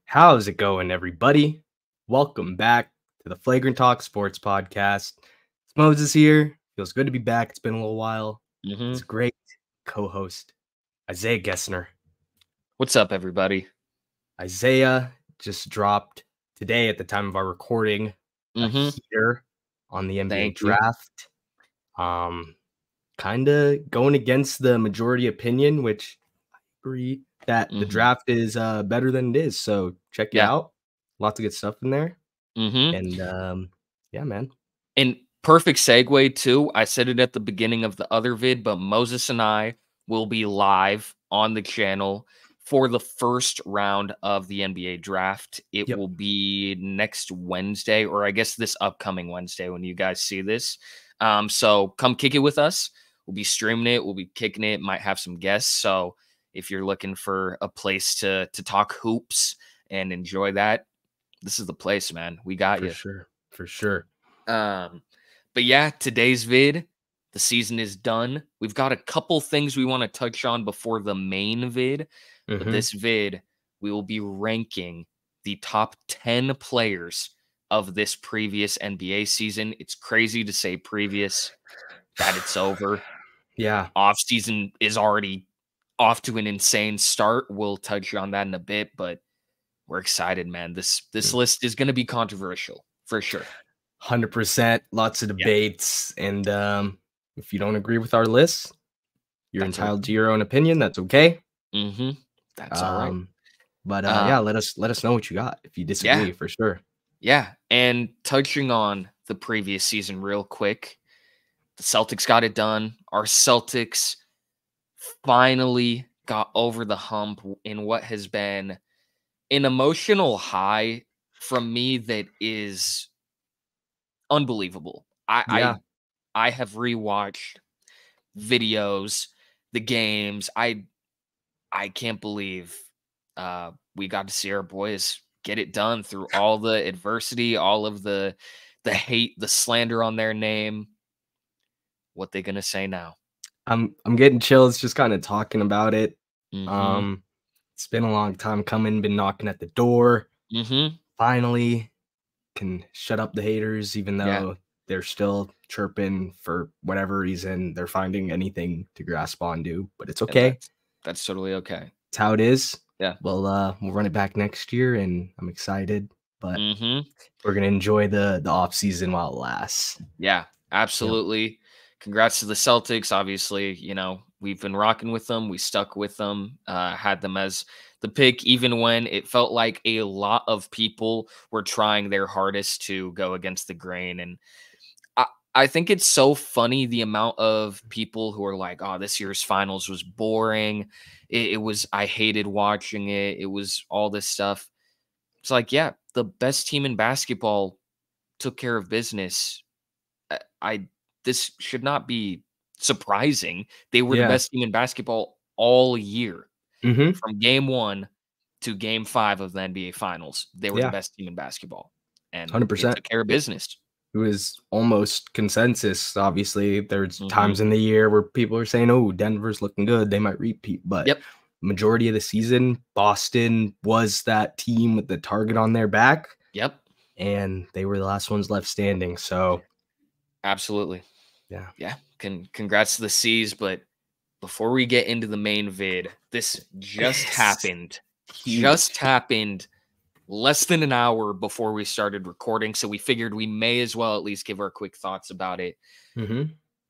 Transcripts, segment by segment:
How's it going, everybody? Welcome back to the Flagrant Talk Sports Podcast. It's Moses here. Feels good to be back. It's been a little while. It's great co-host, Isaiah Gessner. What's up, everybody? Isaiah just dropped today at the time of our recording a heater on the NBA draft. Kind of going against the majority opinion, which I agree that the draft is better than it is. So check it out. Lots of good stuff in there. And yeah, man. And perfect segue too. I said it at the beginning of the other vid, but Moses and I will be live on the channel for the first round of the NBA draft. It will be next Wednesday, or I guess this upcoming Wednesday when you guys see this. So come kick it with us. We'll be streaming it. We'll be kicking it. Might have some guests. So if you're looking for a place to talk hoops and enjoy that, this is the place, man. We got you. For sure. But yeah, today's vid, the season is done. We've got a couple things we want to touch on before the main vid. But this vid, we will be ranking the top 10 players of this previous NBA season. It's crazy to say previous, that it's over. Yeah. Off season is already off to an insane start. We'll touch on that in a bit, but we're excited, man. This list is going to be controversial for sure. 100%. Lots of debates. And if you don't agree with our list, you're entitled to your own opinion. That's okay. That's all right. But yeah, let us know what you got if you disagree, for sure. Yeah. And touching on the previous season real quick, the Celtics got it done. Our Celtics finally got over the hump in what has been an emotional high from me that is unbelievable. I have rewatched videos, the games. I can't believe we got to see our boys get it done through all the adversity, all of the hate, the slander on their name. What they gonna say now? I'm getting chills just kind of talking about it. It's been a long time coming, been knocking at the door. Finally can shut up the haters, even though they're still chirping for whatever reason. They're finding anything to grasp onto, but it's okay. That's totally okay. It's how it is. Yeah. Well, we'll run it back next year, and I'm excited. But we're gonna enjoy the off season while it lasts. Yeah, absolutely. Congrats to the Celtics. Obviously, you know, we've been rocking with them. We stuck with them, had them as the pick, even when it felt like a lot of people were trying their hardest to go against the grain. And I think it's so funny the amount of people who are like, oh, this year's finals was boring. It was, I hated watching it. It was all this stuff. It's like, yeah, the best team in basketball took care of business. This should not be surprising. They were the best team in basketball all year. From game 1 to game 5 of the NBA Finals, they were the best team in basketball. And 100%. They took care of business. It was almost consensus. Obviously, there's times in the year where people are saying, oh, Denver's looking good. They might repeat. But majority of the season, Boston was that team with the target on their back. And they were the last ones left standing. So absolutely. Yeah. Congrats to the C's. But before we get into the main vid, this just happened. Just happened less than an hour before we started recording. So we figured we may as well at least give our quick thoughts about it.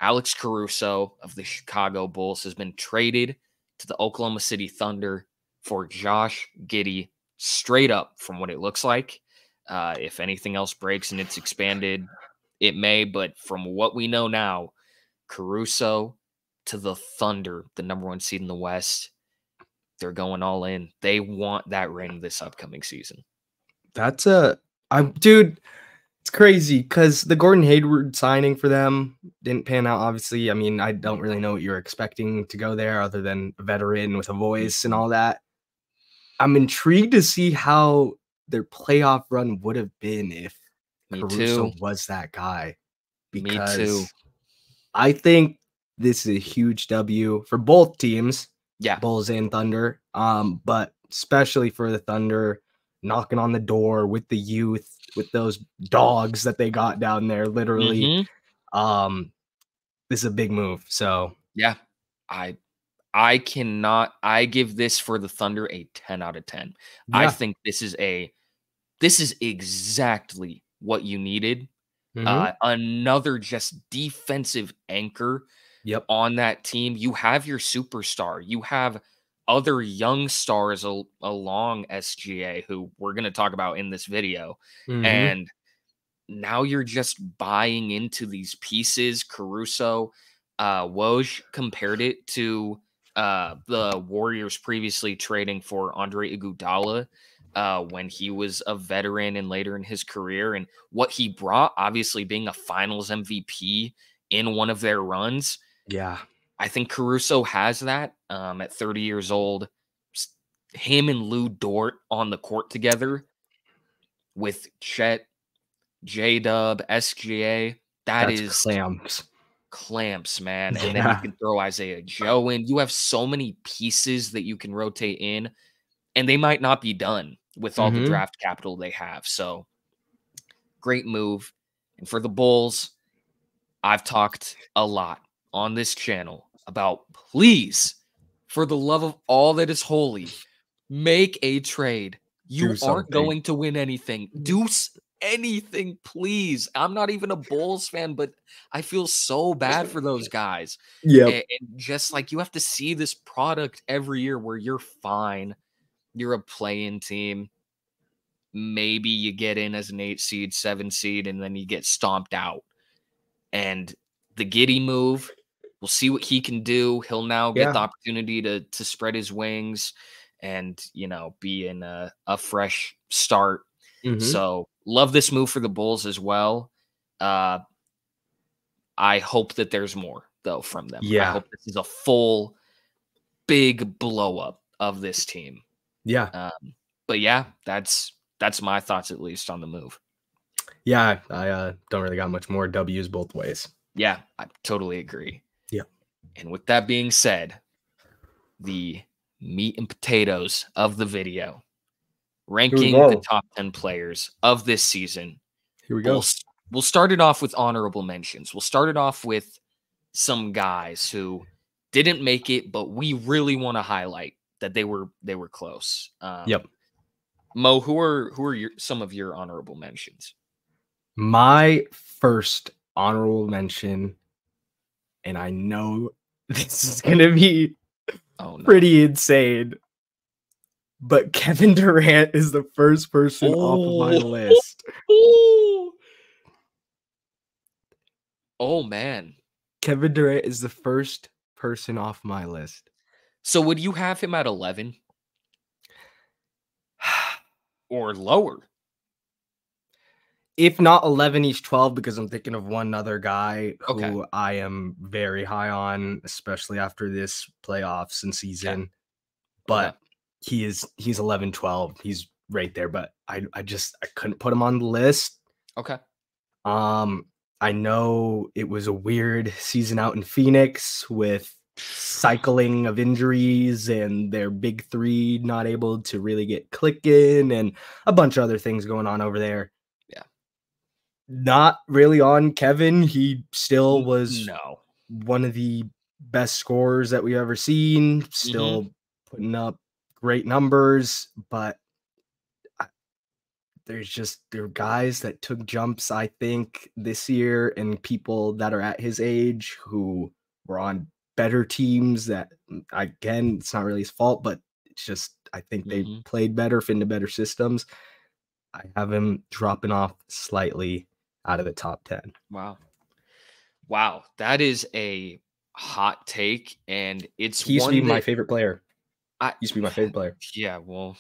Alex Caruso of the Chicago Bulls has been traded to the Oklahoma City Thunder for Josh Giddey, straight up from what it looks like. If anything else breaks and it's expanded, it may. But from what we know now, Caruso to the Thunder, the #1 seed in the West. They're going all in. They want that ring this upcoming season. Dude, it's crazy because the Gordon Hayward signing for them didn't pan out, obviously. I mean, I don't really know what you're expecting to go there other than a veteran with a voice and all that. I'm intrigued to see how their playoff run would have been if Caruso was that guy. Because Me too. I think this is a huge W for both teams. Yeah. Bulls and Thunder. But especially for the Thunder, knocking on the door with the youth, with those dogs that they got down there, literally. This is a big move. So Yeah, I give this for the Thunder a 10 out of 10. I yeah. think this is exactly what you needed. Another just defensive anchor Yep. on that team. You have your superstar. You have other young stars along SGA who we're going to talk about in this video. And now you're just buying into these pieces. Caruso, Woj compared it to the Warriors previously trading for Andre Iguodala when he was a veteran and later in his career, and what he brought, obviously being a Finals MVP in one of their runs. Yeah. I think Caruso has that at 30 years old. Him and Lou Dort on the court together with Chet, J-Dub, SGA. That's clamps, man. And then you can throw Isaiah Joe in. You have so many pieces that you can rotate in, and they might not be done with all the draft capital they have. So great move. And for the Bulls, I've talked a lot on this channel about, please, for the love of all that is holy, make a trade. You aren't going to win anything. Do anything, please. I'm not even a Bulls fan, but I feel so bad for those guys. Yeah. And just like, you have to see this product every year where you're fine. You're a play-in team. Maybe you get in as an 8 seed, 7 seed, and then you get stomped out. And the Giddey move, we'll see what he can do. He'll now get the opportunity to spread his wings and, you know, be in a fresh start. So love this move for the Bulls as well. I hope that there's more, though, from them. I hope this is a full, big blow up of this team. Yeah. But yeah, that's my thoughts, at least, on the move. Yeah, I don't really got much more. W's both ways. Yeah, I totally agree. Yeah. And with that being said, the meat and potatoes of the video, ranking the top 10 players of this season. Here we go. We'll start it off with honorable mentions. We'll start it off with some guys who didn't make it, but we really want to highlight that they were close. Yep. Mo, who are some of your honorable mentions? My first honorable mention, and I know this is gonna be pretty insane, but Kevin Durant is the first person off of my list. Oh man, Kevin Durant is the first person off my list. So would you have him at 11 or lower? If not 11, he's 12, because I'm thinking of one other guy who I am very high on, especially after this playoffs and season. But he's 11, 12. He's right there, but I couldn't put him on the list. Okay. I know it was a weird season out in Phoenix with cycling of injuries and their big three not able to really get clicking and a bunch of other things going on over there. Yeah. Not really on Kevin. He still was one of the best scorers that we've ever seen, still putting up great numbers, but there are guys that took jumps, I think, this year, and people that are at his age who were on better teams that, again, it's not really his fault, but it's just, I think they played better, fit into better systems. I have him dropping off slightly out of the top 10. Wow. That is a hot take, and it's he used to be my favorite player. Yeah, well,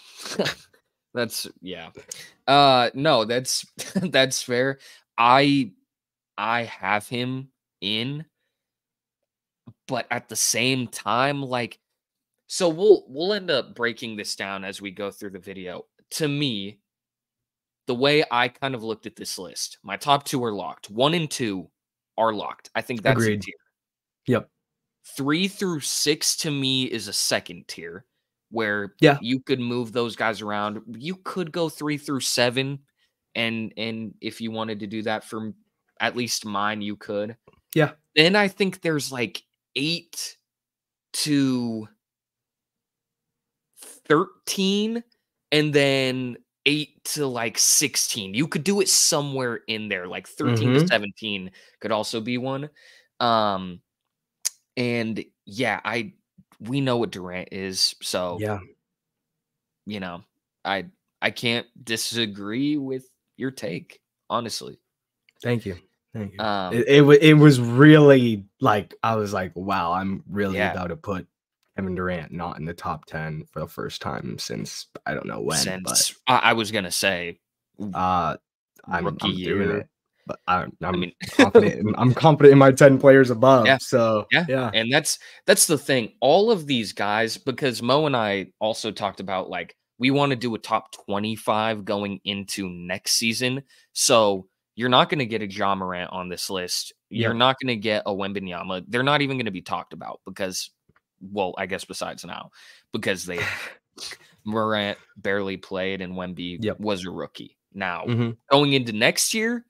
no, that's fair. I have him in, but at the same time, like, so we'll end up breaking this down as we go through the video. To me, the way I kind of looked at this list, my top 2 are locked. 1 and 2 are locked. I think that's agreed. a tier. Yep. 3 through 6 to me is a second tier, where Yeah. you could move those guys around. You could go 3 through 7, and if you wanted to do that for at least mine, you could. Yeah. Then I think there's like 8 to 13, and then 8 to like 16. You could do it somewhere in there, like 13 to 17 could also be one. And yeah, we know what Durant is, so Yeah. you know, I can't disagree with your take, honestly. Thank you. Thank you. Um, It was really like, I was like, wow, I'm really yeah, about to put Kevin Durant not in the top 10 for the first time since I don't know when, but since I was gonna say uh rookie I'm doing year. it. But I I'm mean, confident. I'm confident in my 10 players yeah, above. So yeah, yeah. and that's the thing. All of these guys, because Mo and I also talked about like we want to do a top 25 going into next season. So you're not going to get a Ja Morant on this list. You're Yep. not going to get a Wembanyama. They're not even going to be talked about because, well, I guess besides now, because Morant barely played and Wemby Yep. was a rookie. Now hmm going into next year,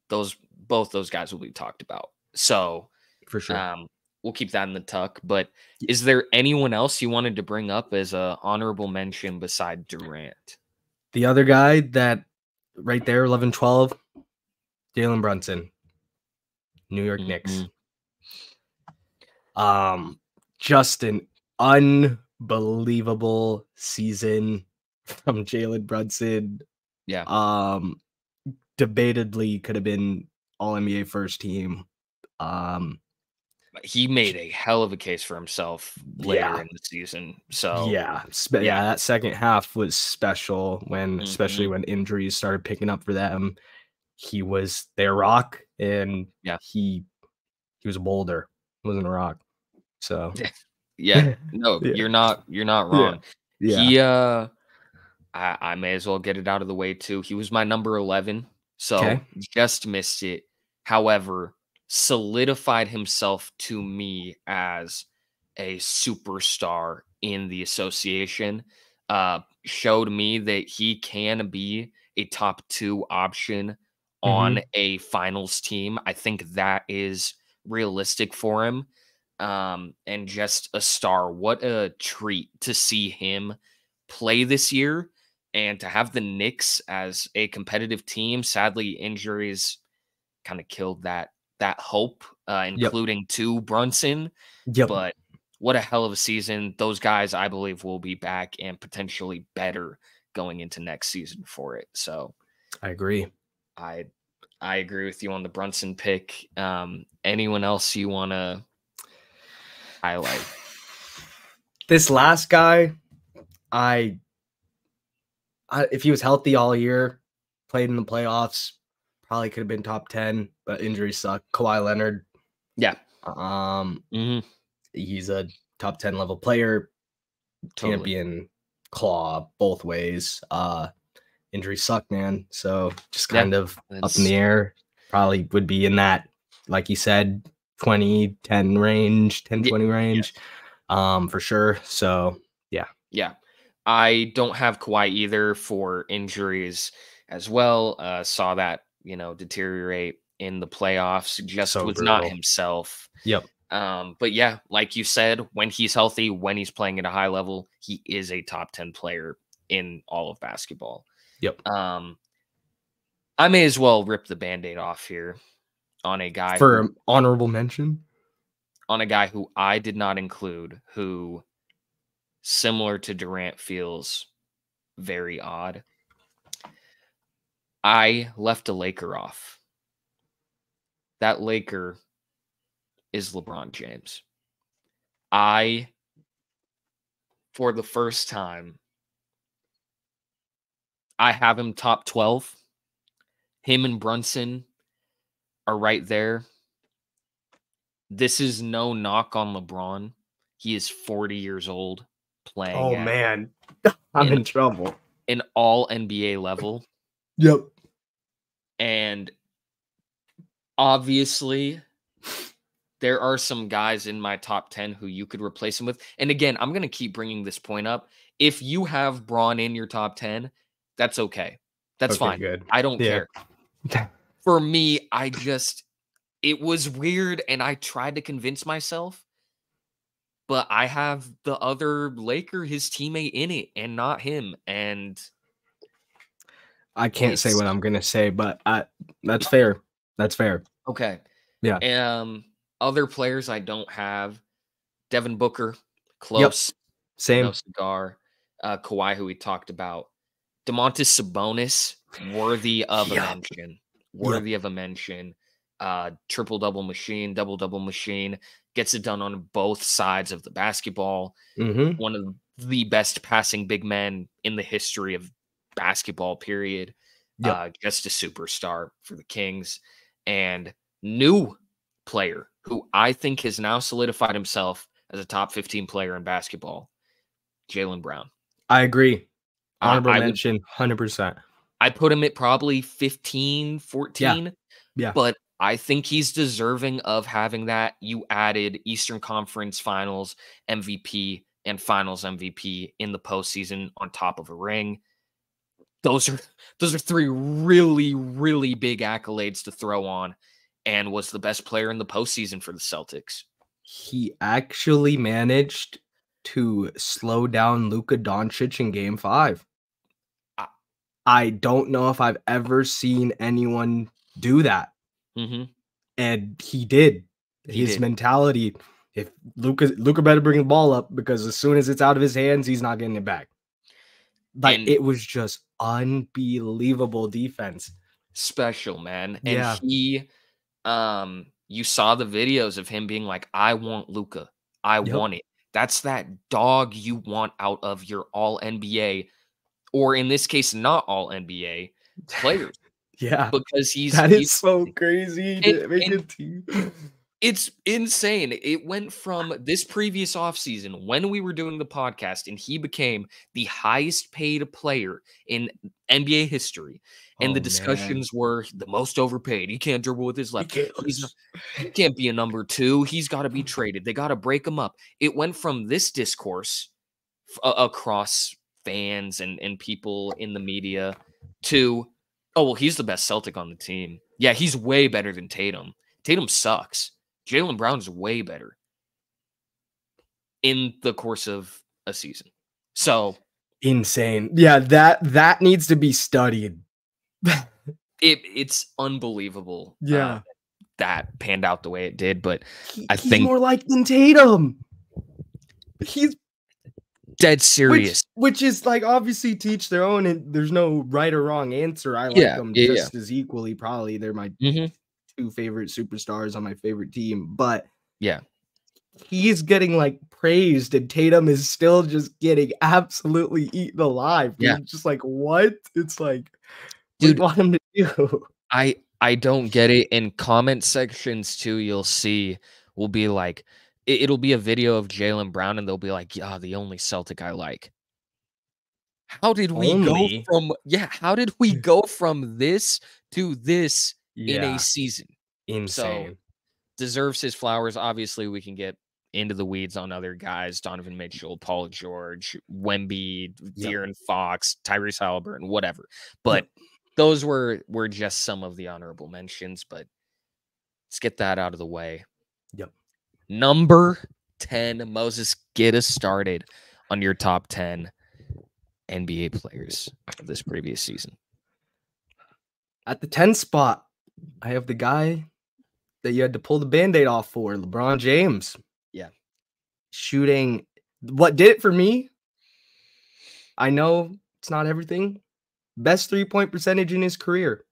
both those guys will be talked about. So For sure. we'll keep that in the tuck. But is there anyone else you wanted to bring up as a honorable mention beside Durant? The other guy that right there, 11, 12, Jalen Brunson, New York Knicks. Mhm. Just an unbelievable season from Jalen Brunson. Yeah, Debatedly could have been all NBA first team. Um, he made a hell of a case for himself later yeah, in the season. So yeah, yeah, that second half was special especially Mhm. when injuries started picking up for them. He was their rock, and Yeah, he was a boulder, wasn't a rock. So yeah. yeah, No, yeah, you're not yeah, wrong. yeah. He I may as well get it out of the way too. He was my number 11, Okay. so just missed it. However, solidified himself to me as a superstar in the association. Showed me that he can be a top 2 option on hmm a finals team. I think that is realistic for him. And just a star. What a treat to see him play this year and to have the Knicks as a competitive team. Sadly, injuries kind of killed that hope, Yep. including to Brunson. Yep. But what a hell of a season! Those guys, I believe, will be back and potentially better going into next season for it. So I agree. I I agree with you on the Brunson pick. Anyone else you want to highlight? This last guy, I if he was healthy all year, played in the playoffs, probably could have been top 10, but injuries suck. Kawhi Leonard, Yeah. um, Hmm. he's a top 10 level player, Totally. champion, claw both ways. Injuries suck, man. So just Yeah. kind of up in It's the air. Probably would be in that, like you said, 20, 10 range, 10, yeah. 20 range, for sure. So yeah. Yeah. I don't have Kawhi either for injuries as well. Saw that, deteriorate in the playoffs. Just So was not brutal. himself. Yep. But yeah, like you said, when he's healthy, when he's playing at a high level, he is a top 10 player in all of basketball. Yep. I may as well rip the band-aid off here on a guy For who honorable mention. I did not include, who similar to Durant feels very odd. I left a Laker off. That Laker is LeBron James. I, for the first time, I have him top 12. Him and Brunson are right there. This is no knock on LeBron. He is 40 years old, playing Oh at man, I'm an in trouble. all NBA level. Yep. And obviously, there are some guys in my top 10 who you could replace him with. And again, I'm going to keep bringing this point up. If you have Braun in your top 10, that's okay. That's Okay, fine. good. I don't Yeah. care. For me, it was weird, and I tried to convince myself, but I have the other Laker, his teammate, in it, and not him. And I can't say it's what I'm gonna say, but that's fair. That's fair. okay. Yeah. Other players I don't have: Devin Booker, Yep. close, no Same. cigar. Kawhi, who we talked about. Domantas Sabonis, worthy of a Yep. mention. Yep. Worthy of a mention. Triple-double machine, double-double machine. Gets it done on both sides of the basketball. Mm-hmm. One of the best passing big men in the history of basketball, period. Yep. Just a superstar for the Kings. And new player who I think has now solidified himself as a top 15 player in basketball, Jaylen Brown. I agree. Honorable I would mention, 100%. I put him at probably 15, 14, Yeah. but I think he's deserving of having that. You added Eastern Conference Finals MVP and Finals MVP in the postseason on top of a ring. Those are three really, really big accolades to throw on, and was the best player in the postseason for the Celtics. He actually managed to slow down Luka Doncic in Game 5. I don't know if I've ever seen anyone do that. Mm-hmm. And he did. His mentality, if Luka better bring the ball up, because as soon as it's out of his hands, he's not getting it back. Like, it was just unbelievable defense. Special, man. Yeah. And he, you saw the videos of him being like, I want Luka. I want it. That's that dog you want out of your all NBA, or in this case, not all NBA players. Yeah. Because he's so crazy to make a team. It's insane. It went from this previous offseason when we were doing the podcast, and he became the highest paid player in NBA history. And the discussions were the most overpaid. He can't dribble with his left. He can't be a number 2. He's got to be traded. They got to break him up. It went from this discourse across fans and people in the media to, oh, well, he's the best Celtic on the team. Yeah, he's way better than Tatum. Tatum sucks. Jaylen Brown's way better in the course of a season. So insane. Yeah, that needs to be studied. It's unbelievable. Yeah. That panned out the way it did, but he's more like than Tatum. He's dead serious. Which is like, obviously teach their own, and there's no right or wrong answer. I like them just as equally. Probably they're my 2 favorite superstars on my favorite team, but yeah, he's getting like praised, and Tatum is still just getting absolutely eaten alive. Yeah, just like, what? It's like, dude, what want him to do? I don't get it. In comment sections too, you'll see will be like, it'll be a video of Jaylen Brown, and they'll be like, yeah, the only Celtic I like. How did we go from how did we go from this to this in a season? Insane. So deserves his flowers. Obviously, we can get into the weeds on other guys: Donovan Mitchell, Paul George, Wemby, De'Aaron Fox, Tyrese Halliburton, whatever. But those were just some of the honorable mentions. But let's get that out of the way. Yep. Number 10, Moses, get us started on your top 10 NBA players of this previous season. At the 10 spot, I have the guy that you had to pull the Band-Aid off for, LeBron James. Yeah. Shooting. What did it for me? I know it's not everything. Best 3-point percentage in his career.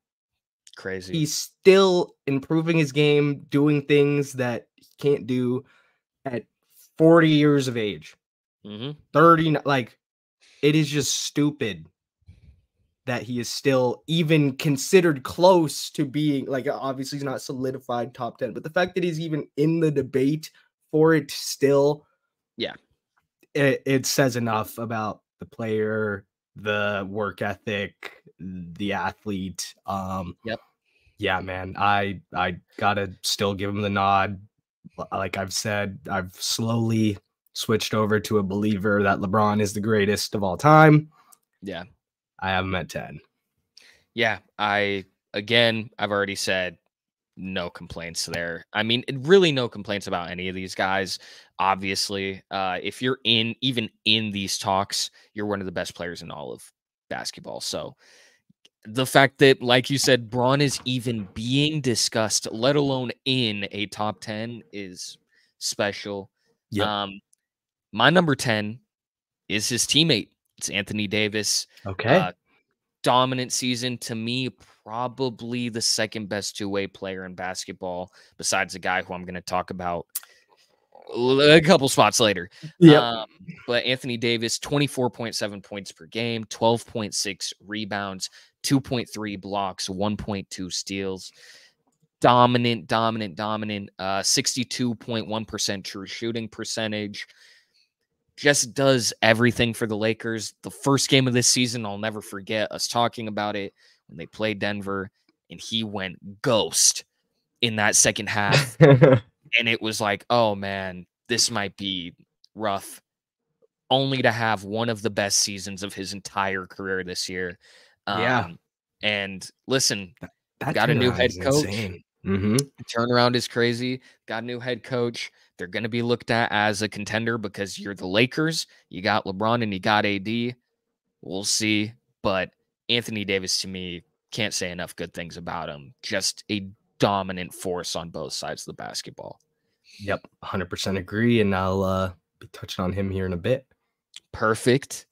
Crazy. He's still improving his game, doing things that he can't do at 40 years of age. 30, like, it is just stupid that he is still even considered close to being, like, obviously he's not solidified top 10, but the fact that he's even in the debate for it still, it says enough about the player, the work ethic, the athlete. Yeah, man, I gotta still give him the nod. like I've said, I've slowly switched over to a believer that LeBron is the greatest of all time. Yeah. I have him at 10. Yeah. I've already said no complaints there. I mean, really no complaints about any of these guys. Obviously, if you're even in these talks, you're one of the best players in all of basketball. So the fact that, like you said, Braun is even being discussed, let alone in a top 10, is special. Yep. Um, my number 10 is his teammate. It's Anthony Davis. Okay. Dominant season, to me, probably the second best two-way player in basketball, besides the guy who I'm going to talk about a couple spots later. Yep. But Anthony Davis, 24.7 points per game, 12.6 rebounds, 2.3 blocks, 1.2 steals. Dominant, 62.1% true shooting percentage. Just does everything for the Lakers. The first game of this season, I'll never forget us talking about it when they played Denver, and he went ghost in that second half. And it was like, oh man, this might be rough. Only to have one of the best seasons of his entire career this year. Yeah. And listen, That got a new turnaround head is coach. insane. Mm-hmm. Turnaround is crazy. Got a new head coach. They're going to be looked at as a contender because you're the Lakers. You got LeBron and you got AD. We'll see. But Anthony Davis, to me, can't say enough good things about him. Just a dominant force on both sides of the basketball. Yep, 100% agree, and I'll be touching on him here in a bit. Perfect.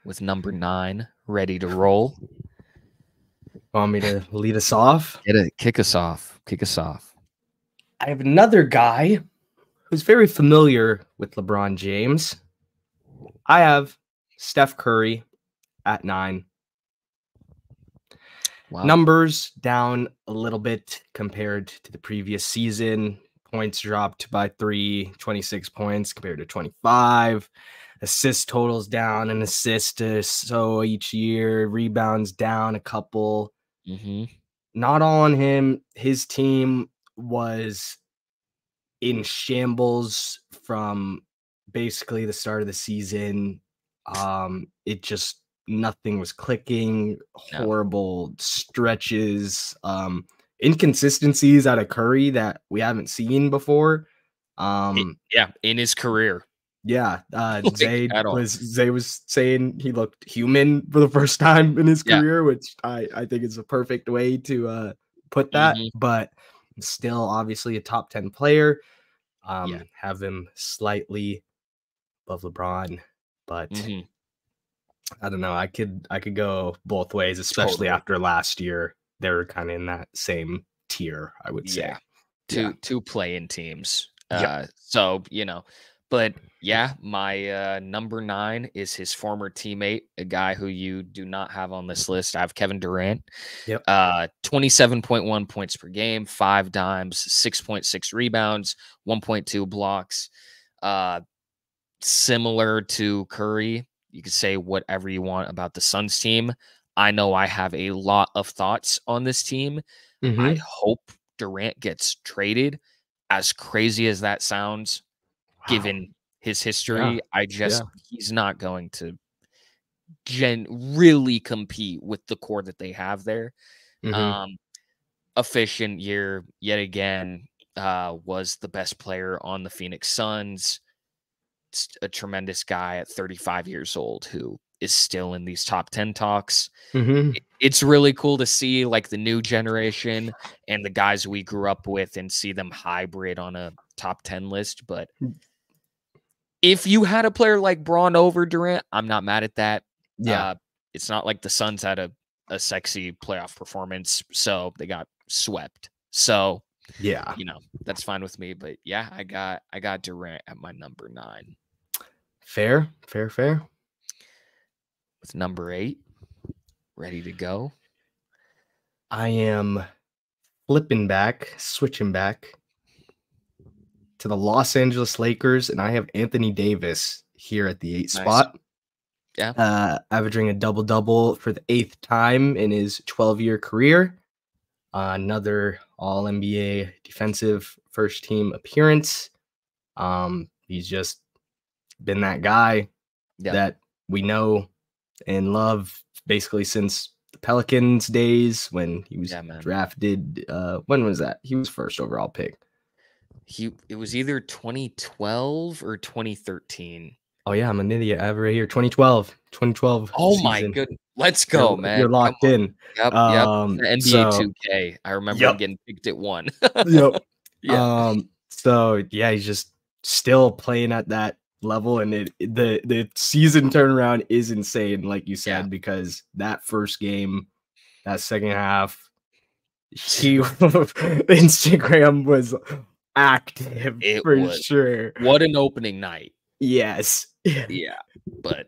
With number 9 ready to roll. Want me to lead us off? Kick us off. Kick us off. I have another guy who's very familiar with LeBron James. I have Steph Curry at 9. Wow. Numbers down a little bit compared to the previous season. Points dropped by 26 points compared to 25. Assist totals down an assist or so each year. Rebounds down a couple. Mm-hmm. Not all on him. His team was in shambles from basically the start of the season. It just nothing was clicking. Horrible stretches. Inconsistencies out of Curry that we haven't seen before. In his career. Yeah, Zay was saying he looked human for the first time in his career, which I think is a perfect way to put that. Mm-hmm. But still, obviously, a top 10 player. Have him slightly above LeBron, but I don't know. I could go both ways, especially after last year. They're kind of in that same tier, I would say. Two play-in teams. So, but my number 9 is his former teammate, a guy who you do not have on this list. I have Kevin Durant. 27.1 points per game, 5 dimes, 6.6 rebounds, 1.2 blocks. Similar to Curry, you could say whatever you want about the Suns team. I know I have a lot of thoughts on this team. Mm-hmm. I hope Durant gets traded. As crazy as that sounds, given his history, he's not going to really compete with the core that they have there. Mm-hmm. Efficient year yet again. Was the best player on the Phoenix Suns. It's a tremendous guy at 35 years old who is still in these top 10 talks. Mm-hmm. It's really cool to see like the new generation and the guys we grew up with and see them hybrid on a top 10 list. But if you had a player like Braun over Durant, I'm not mad at that. It's not like the Suns had a sexy playoff performance, so they got swept. So that's fine with me. But I got Durant at my number 9. Fair. With number 8 ready to go. I am switching back to the Los Angeles Lakers, and I have Anthony Davis here at the 8th spot. Averaging a double-double for the 8th time in his 12-year career. Another All NBA defensive first team appearance. He's just been that guy that we know and love basically since the Pelicans days when he was drafted. When was that? He was first overall pick. It was either 2012 or 2013. Oh yeah, I'm an idiot. I have it right here. 2012. Oh season. my goodness. Let's go, man. You're locked in. Yep. The NBA 2K. I remember him getting picked at 1. Yep. So yeah, he's just still playing at that level, and the season turnaround is insane, like you said, because that first game, that second half, Instagram was active for sure. What an opening night. Yes. Yeah. But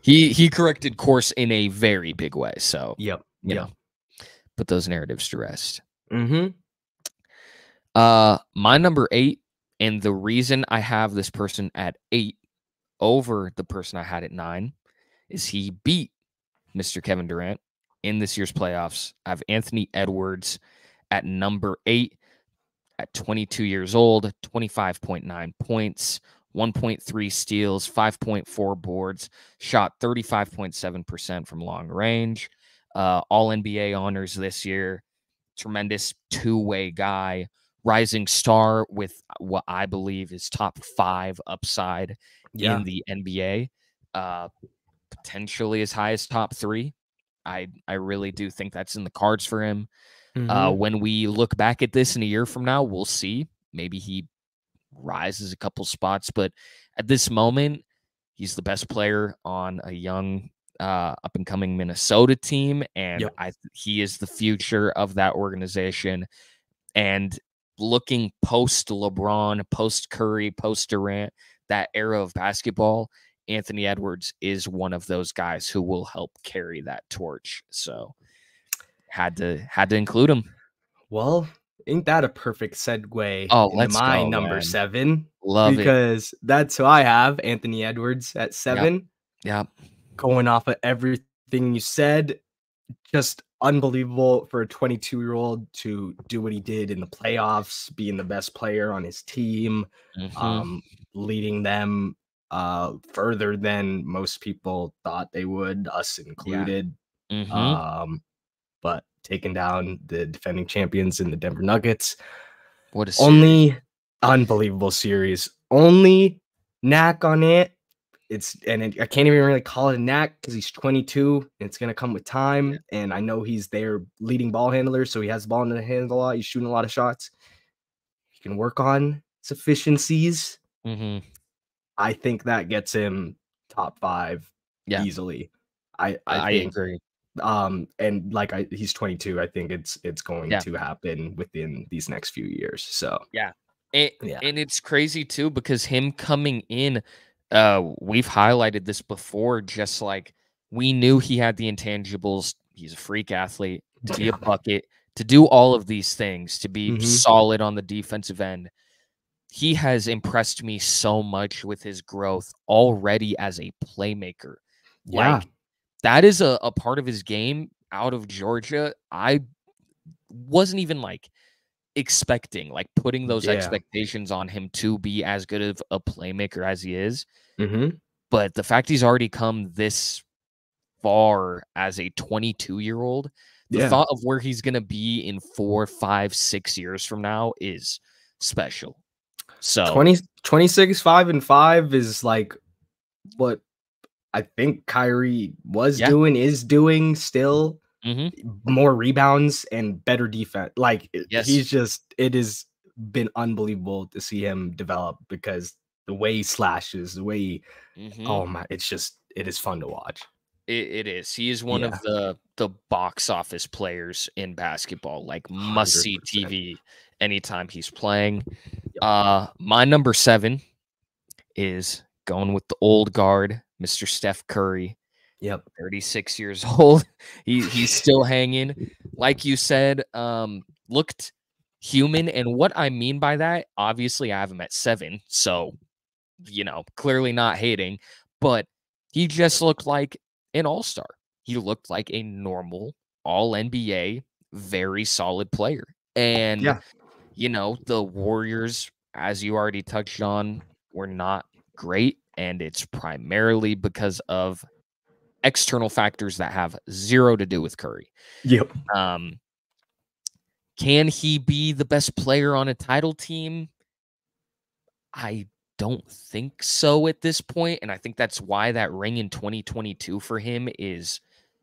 he corrected course in a very big way. So you know, put those narratives to rest. My number 8, and the reason I have this person at 8 over the person I had at 9 is he beat Mr. Kevin Durant in this year's playoffs. I have Anthony Edwards at number 8 at 22 years old, 25.9 points, 1.3 steals, 5.4 boards, shot 35.7% from long range, all NBA honors this year, tremendous two-way guy, rising star with what I believe is top 5 upside in the NBA, potentially as high as top 3. I really do think that's in the cards for him. When we look back at this in a year from now, we'll see. Maybe he rises a couple spots, but at this moment, he's the best player on a young up-and-coming Minnesota team, and he is the future of that organization. And looking post-LeBron, post-Curry, post-Durant, that era of basketball, Anthony Edwards is one of those guys who will help carry that torch. So had to include him. Well, ain't that a perfect segue into my number 7? Love because that's who I have, Anthony Edwards at 7. Yep. Going off of everything you said, just unbelievable for a 22-year-old to do what he did in the playoffs, being the best player on his team, leading them further than most people thought they would, us included. But taking down the defending champions in the Denver Nuggets. What a series. Unbelievable series. Only knack on it. I can't even really call it a knack because he's 22 and it's going to come with time. And I know he's their leading ball handler, so he has the ball in the hands a lot. He's shooting a lot of shots. He can work on his efficiencies. I think that gets him top 5 easily. I agree. And he's 22. I think it's going to happen within these next few years. So and it's crazy too because him coming in, we've highlighted this before. Just like we knew he had the intangibles. He's a freak athlete to be a bucket, to do all of these things, to be solid on the defensive end. He has impressed me so much with his growth already as a playmaker. That is a part of his game out of Georgia. I wasn't even expecting, putting those expectations on him to be as good of a playmaker as he is. But the fact he's already come this far as a 22-year-old, the thought of where he's going to be in 4, 5, 6 years from now is special. So 26, 5 and 5 is what I think Kyrie was doing, is doing still. More rebounds and better defense. It has been unbelievable to see him develop because the way he slashes, the way he, it is fun to watch. It is. He is one of the box office players in basketball, must see TV anytime he's playing. My number 7 is going with the old guard, Mr. Steph Curry. 36 years old. He's still hanging. Like you said, looked human. And what I mean by that, obviously I have him at 7. So, clearly not hating, but he just looked like an all-star. He looked like a normal all-NBA, very solid player. And, Yeah. you know, the Warriors, as you already touched on, were not great. And it's primarily because of external factors that have zero to do with Curry. Yep. Can he be the best player on a title team? I don't think so at this point, and I think that's why that ring in 2022 for him is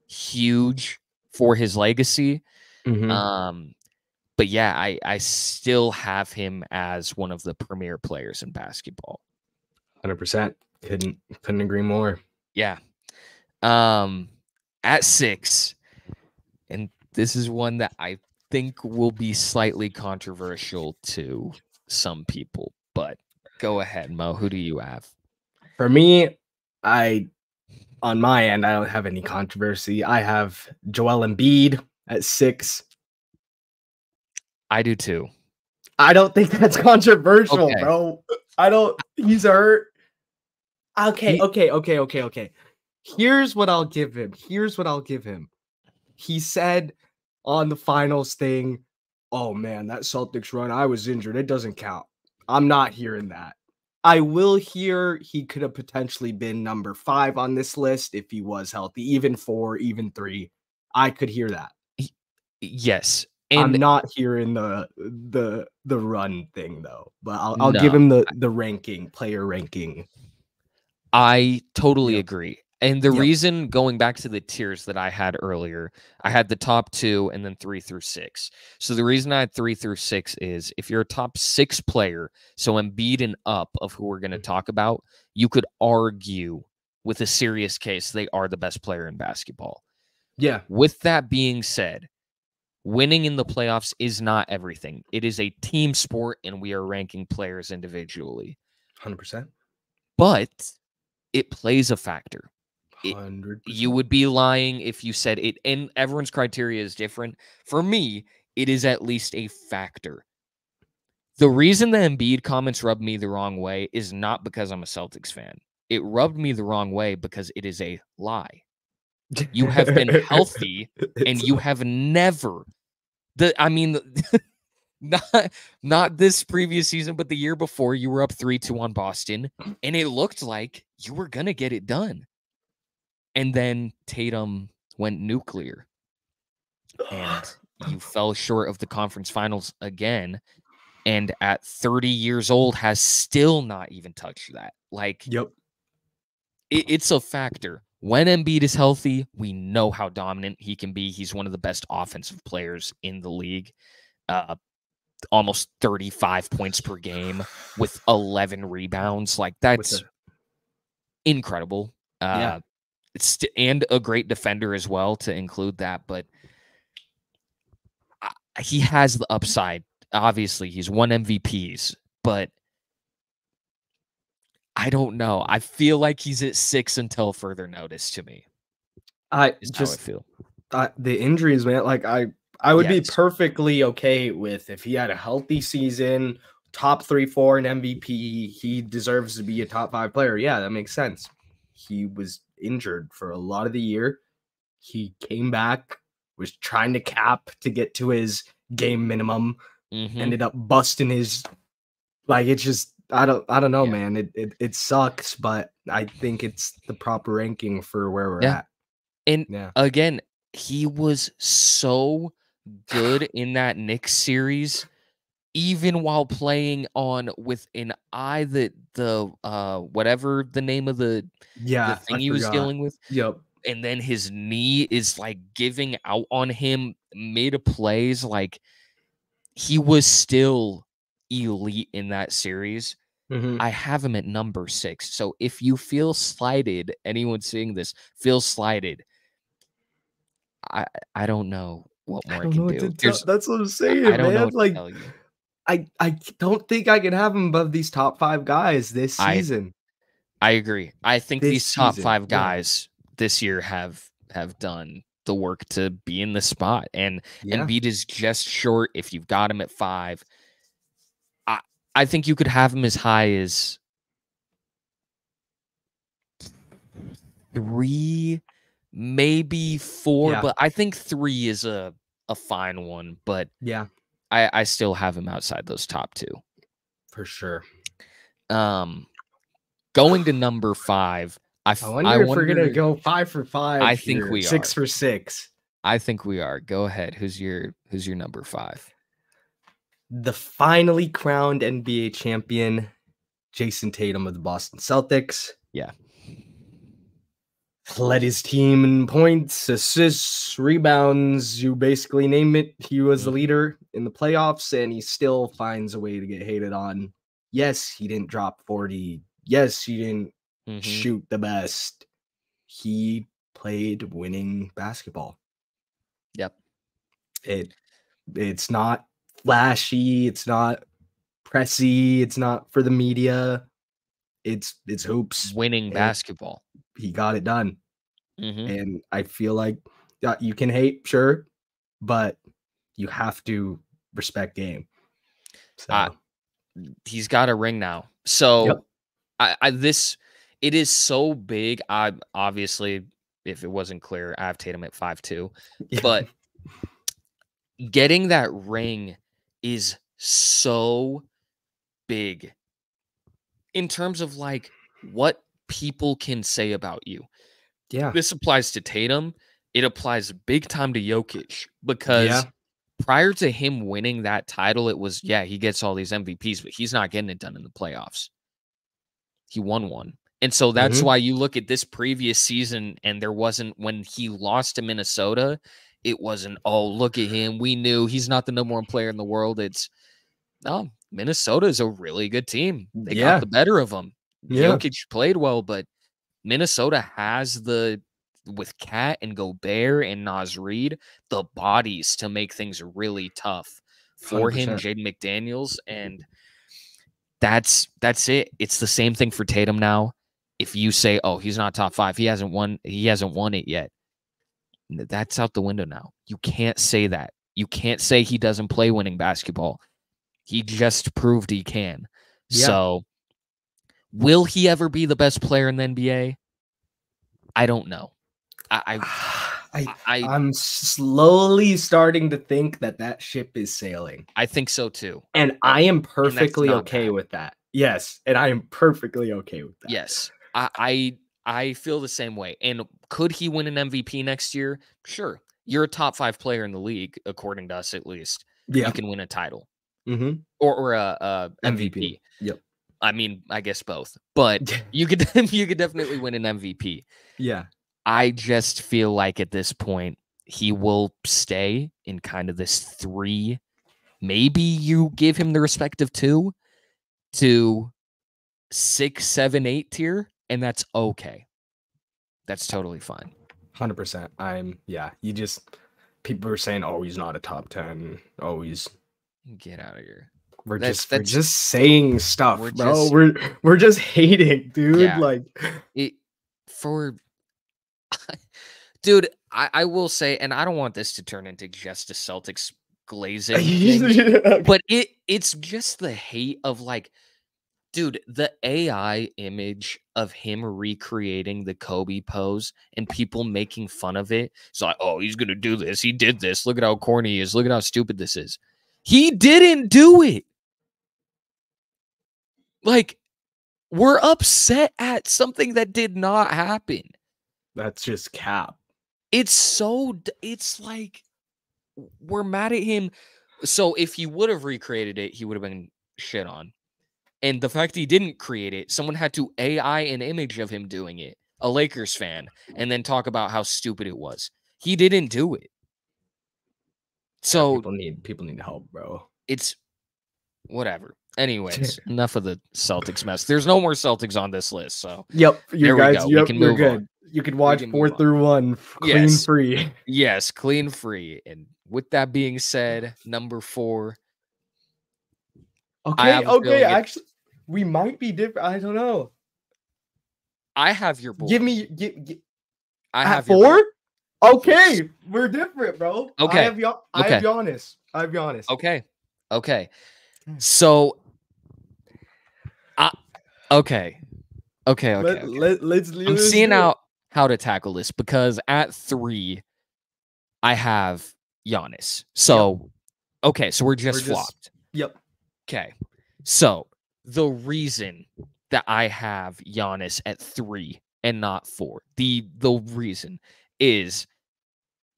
huge for his legacy. Mm-hmm. But yeah, I still have him as one of the premier players in basketball. 100%. Couldn't agree more. Yeah. At 6, and this is one that I think will be slightly controversial to some people, but go ahead, Mo. Who do you have? For me, on my end, I don't have any controversy. I have Joel Embiid at 6. I do too. I don't think that's controversial, Okay. bro. He's hurt. Okay. Here's what I'll give him. He said on the finals thing, "Oh man, that Celtics run, I was injured. It doesn't count." I'm not hearing that. I will hear he could have potentially been number 5 on this list if he was healthy, even 4, even 3. I could hear that. Yes. I'm And not hearing the run thing though, but I'll give no, him the player ranking. I totally Yep. agree. And the Yep. reason, going back to the tiers that I had earlier, I had the top 2 and then 3 through 6. So the reason I had 3 through 6 is if you're a top 6 player, so Embiid and up of who we're going to talk about, you could argue with a serious case they are the best player in basketball. Yeah. With that being said, winning in the playoffs is not everything. It is a team sport, and we are ranking players individually. 100%. But it plays a factor. 100%. You would be lying if you said it, and everyone's criteria is different. For me, it is at least a factor. The reason the Embiid comments rubbed me the wrong way is not because I'm a Celtics fan. It rubbed me the wrong way because it is a lie. You have been healthy, and you have never not this previous season, but the year before, you were up 3-2 on Boston, and it looked like you were gonna get it done. And then Tatum went nuclear, and you fell short of the conference finals again. And at 30 years old, has still not even touched that. Like, Yep. it's a factor. When Embiid is healthy, we know how dominant he can be. He's one of the best offensive players in the league. Almost 35 points per game with 11 rebounds. Like, that's incredible. Yeah. And a great defender as well to include that. But he has the upside. Obviously, he's won MVPs, but I don't know. I feel like he's at 6 until further notice to me. I Is just how I feel. The injuries, man. Like I would be Yes. perfectly okay with if he had a healthy season, top 3, 4 in MVP. He deserves to be a top 5 player. Yeah, that makes sense. He was injured for a lot of the year. He came back, was trying to cap to get to his game minimum, ended up busting his. Like, it's just I don't know, man. It sucks, but I think it's the proper ranking for where we're at. And Yeah. again, he was so good in that Knicks series, even while playing on with an eye that the whatever the name of the thing he was dealing with. Yep. And then his knee is like giving out on him mid of plays. Like, he was still elite in that series. Mm-hmm. I have him at number 6. So if you feel slighted, anyone seeing this feels slighted, I don't know what more I don't can know what to do. tell. That's what I'm saying, I don't know man. what to Like, tell you. I don't think I can have him above these top 5 guys this season. I agree. I think This these top season, 5 guys this year have done the work to be in the spot, and Yeah. Embiid is just short. If you've got him at 5, I think you could have him as high as 3, maybe 4, Yeah. but I think 3 is a a fine one, but yeah, I still have him outside those top 2. for sure. Going to number 5. I wonder if we're gonna go 5 for 5. I think we 6 are. for 6. I think we are. Go ahead. Who's your number 5? The finally crowned NBA champion, Jason Tatum of the Boston Celtics. Yeah. Led his team in points, assists, rebounds, you basically name it. He was the leader in the playoffs, and he still finds a way to get hated on. Yes, he didn't drop 40. Yes, he didn't shoot the best. He played winning basketball. Yep. It's not flashy. It's not pressy. It's not for the media. It's hoops. Winning basketball. He got it done. And I feel like you can hate, sure, but you have to respect game. So he's got a ring now. So it is so big. I obviously, if it wasn't clear, I have Tatum at 5'2", but getting that ring is so big in terms of like what people can say about you. Yeah. This applies to Tatum. It applies big time to Jokic because prior to him winning that title, it was, he gets all these MVPs, but he's not getting it done in the playoffs. He won one. And so that's why you look at this previous season and there wasn't, when he lost to Minnesota, it wasn't, oh, look at him. We knew he's not the number 1 player in the world. It's, no, Minnesota is a really good team. They got the better of them. Jokic played well, but Minnesota has with Cat and Gobert and Naz Reid, the bodies to make things really tough for 100%. him, Jaden McDaniels, and that's it. It's the same thing for Tatum now. If you say, oh, he's not top 5, he hasn't won it yet, that's out the window now. You can't say that. You can't say he doesn't play winning basketball. He just proved he can. Yeah. So will he ever be the best player in the NBA? I don't know. I'm slowly starting to think that ship is sailing. I think so too. And I am perfectly okay with that. Yes. And I am perfectly okay with that. Yes. I feel the same way. And could he win an MVP next year? Sure. You're a top 5 player in the league, according to us at least. Yeah. You can win a title. Or a MVP. Yep. I mean, I guess both. But you could definitely win an MVP. Yeah. I just feel like at this point, he will stay in kind of this 3. Maybe you give him the respect of 2 to 6, 7, 8 tier, and that's okay. That's totally fine. 100%. People are saying, oh, he's not a top 10. Oh, he's... Get out of here. We're just saying stuff, bro. We're just hating, dude. Yeah. Like dude, I will say, and I don't want this to turn into just a Celtics glazing thing, but it's just the hate of like, dude, the AI image of him recreating the Kobe pose and people making fun of it. It's like, oh, he's gonna do this. He did this. Look at how corny he is. Look at how stupid this is. He didn't do it. Like, we're upset at something that did not happen. That's just cap. It's like we're mad at him. So if he would have recreated it, he would have been shit on. And the fact he didn't create it, someone had to AI an image of him doing it, a Lakers fan, and then talk about how stupid it was. He didn't do it. So people need help, bro. It's whatever. Anyways, enough of the Celtics mess. There's no more Celtics on this list. So you're good. On. You can watch 4 through 1 clean free. Yes, clean free. And with that being said, number 4. Okay. Actually, we might be different. I don't know. I have your board. I have 4. Okay, we're different, bro. Okay, I have Giannis. Okay. So, okay. I'm seeing out how to tackle this because at 3, I have Giannis. So, okay, so we're just We're just flopped. Yep. Okay. So, the reason that I have Giannis at 3 and not 4, the reason is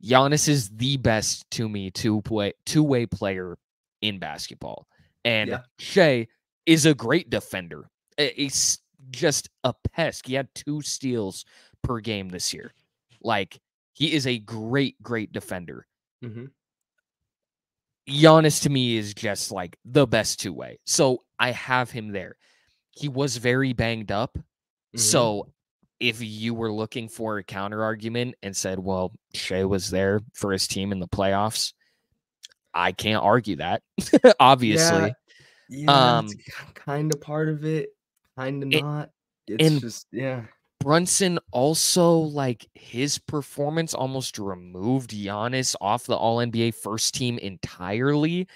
Giannis is the best to me two-way player in basketball. And Shea is a great defender. He's just a pest. He had 2 steals per game this year. Like, he is a great, great defender. Mhm. Giannis to me is just like the best two-way. So I have him there. He was very banged up. So if you were looking for a counter argument and said, well, Shea was there for his team in the playoffs, I can't argue that, obviously. Yeah, it's kind of part of it, kind of it, not. It's and just, yeah. Brunson also, like, his performance almost removed Giannis off the All-NBA first team entirely.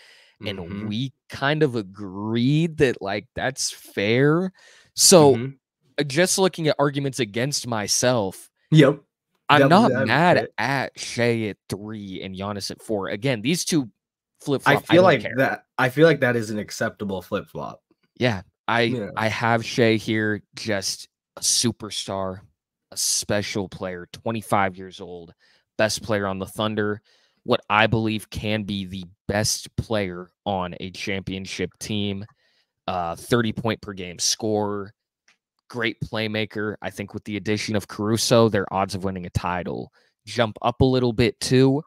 And we kind of agreed that, like, that's fair. So just looking at arguments against myself, Yep. I'm Devil's not mad advocate. at Shea at 3 and Giannis at 4. Again, these two flip-flop, I feel don't like care. I feel like that is an acceptable flip-flop. Yeah, I have Shea here, just a superstar, a special player, 25 years old, best player on the Thunder, what I believe can be the best player on a championship team, 30-point per game scorer, great playmaker. I think with the addition of Caruso, their odds of winning a title jump up a little bit too.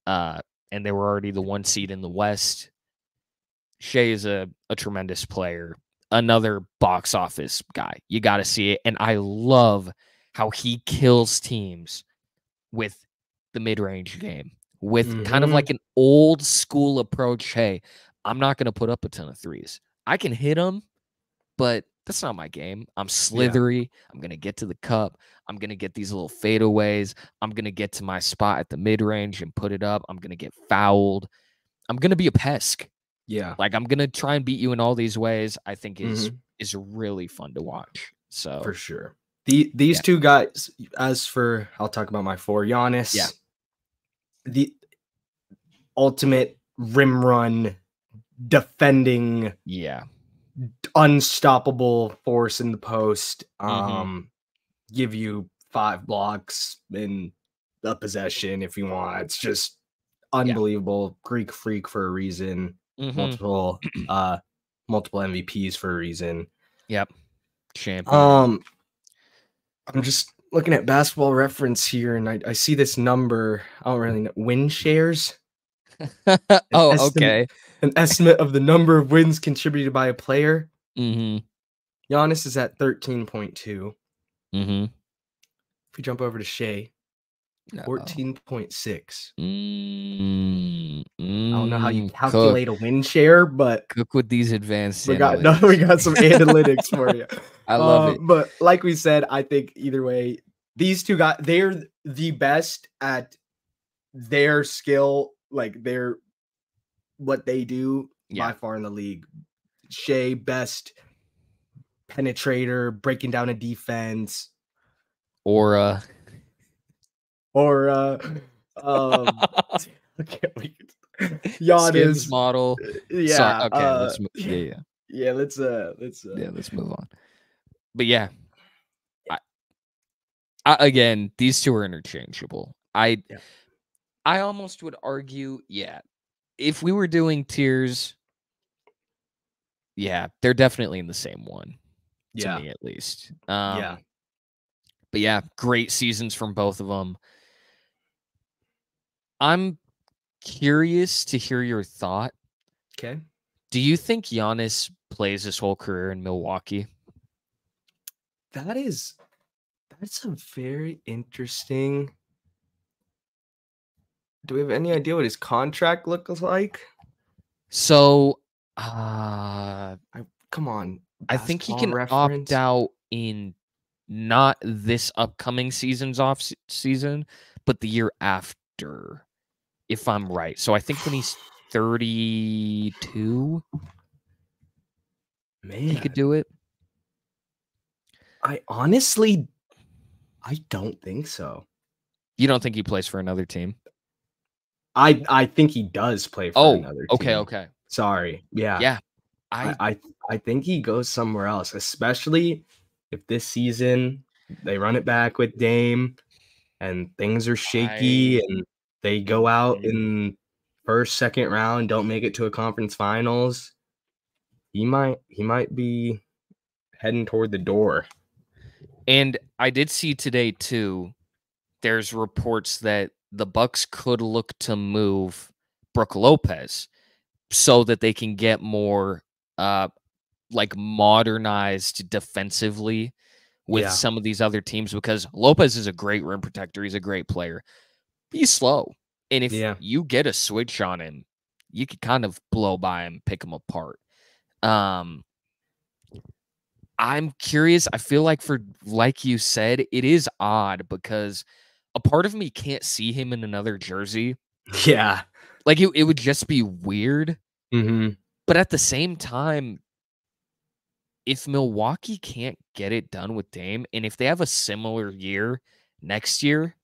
And they were already the 1 seed in the West. Shea is a tremendous player. Another box office guy. You got to see it. And I love how he kills teams with the mid-range game, with kind of like an old school approach. Hey, I'm not going to put up a ton of threes. I can hit them, but that's not my game. I'm slithery. I'm going to get to the cup. I'm going to get these little fadeaways. I'm going to get to my spot at the mid-range and put it up. I'm going to get fouled. I'm going to be a pest. Yeah. Like, I'm going to try and beat you in all these ways. I think is really fun to watch. So for sure. These two guys, as for, I'll talk about my 4, Giannis, the ultimate rim run defending, unstoppable force in the post. Give you 5 blocks in a possession if you want. It's just unbelievable. Greek freak for a reason. Multiple MVPs for a reason. Yep. Champion. I'm just looking at Basketball Reference here, and I see this number. I don't really know. Win shares. Okay. An estimate of the number of wins contributed by a player. Giannis is at 13.2. If we jump over to Shea, 14.6. I don't know how you calculate a win share, but cook with these advanced we got some analytics for you. I love it. But like we said, I think either way, these two guys, they're the best at their skill, like what they do by far in the league. Shea, best penetrator, breaking down a defense. Aura. Giannis model. Yeah. Sorry. Okay. Let's move. Yeah. Let's move on. But yeah, I again, these two are interchangeable. I almost would argue, if we were doing tiers, they're definitely in the same one. To me, at least. But yeah, great seasons from both of them. I'm curious to hear your thought. Okay. Do you think Giannis plays his whole career in Milwaukee? That's a very interesting. Do we have any idea what his contract looks like? So, come on. I think he can opt out in not this upcoming season's off season, but the year after, if I'm right. So I think when he's 32, he could do it. I don't think so. You don't think he plays for another team? I think he does play for another team. Okay. Sorry. Yeah. Yeah. I think he goes somewhere else, especially if this season they run it back with Dame and things are shaky and they go out in first, second round, don't make it to a conference finals. He might be heading toward the door. And I did see today too, there's reports that the Bucks could look to move Brook Lopez so that they can get more like modernized defensively with some of these other teams, because Lopez is a great rim protector. He's a great player. He's slow. And if you get a switch on him, you could kind of blow by him, pick him apart. I'm curious. I feel like like you said, it is odd because a part of me can't see him in another jersey. Yeah. Like it would just be weird. Mm-hmm. But at the same time, if Milwaukee can't get it done with Dame, and if they have a similar year next year,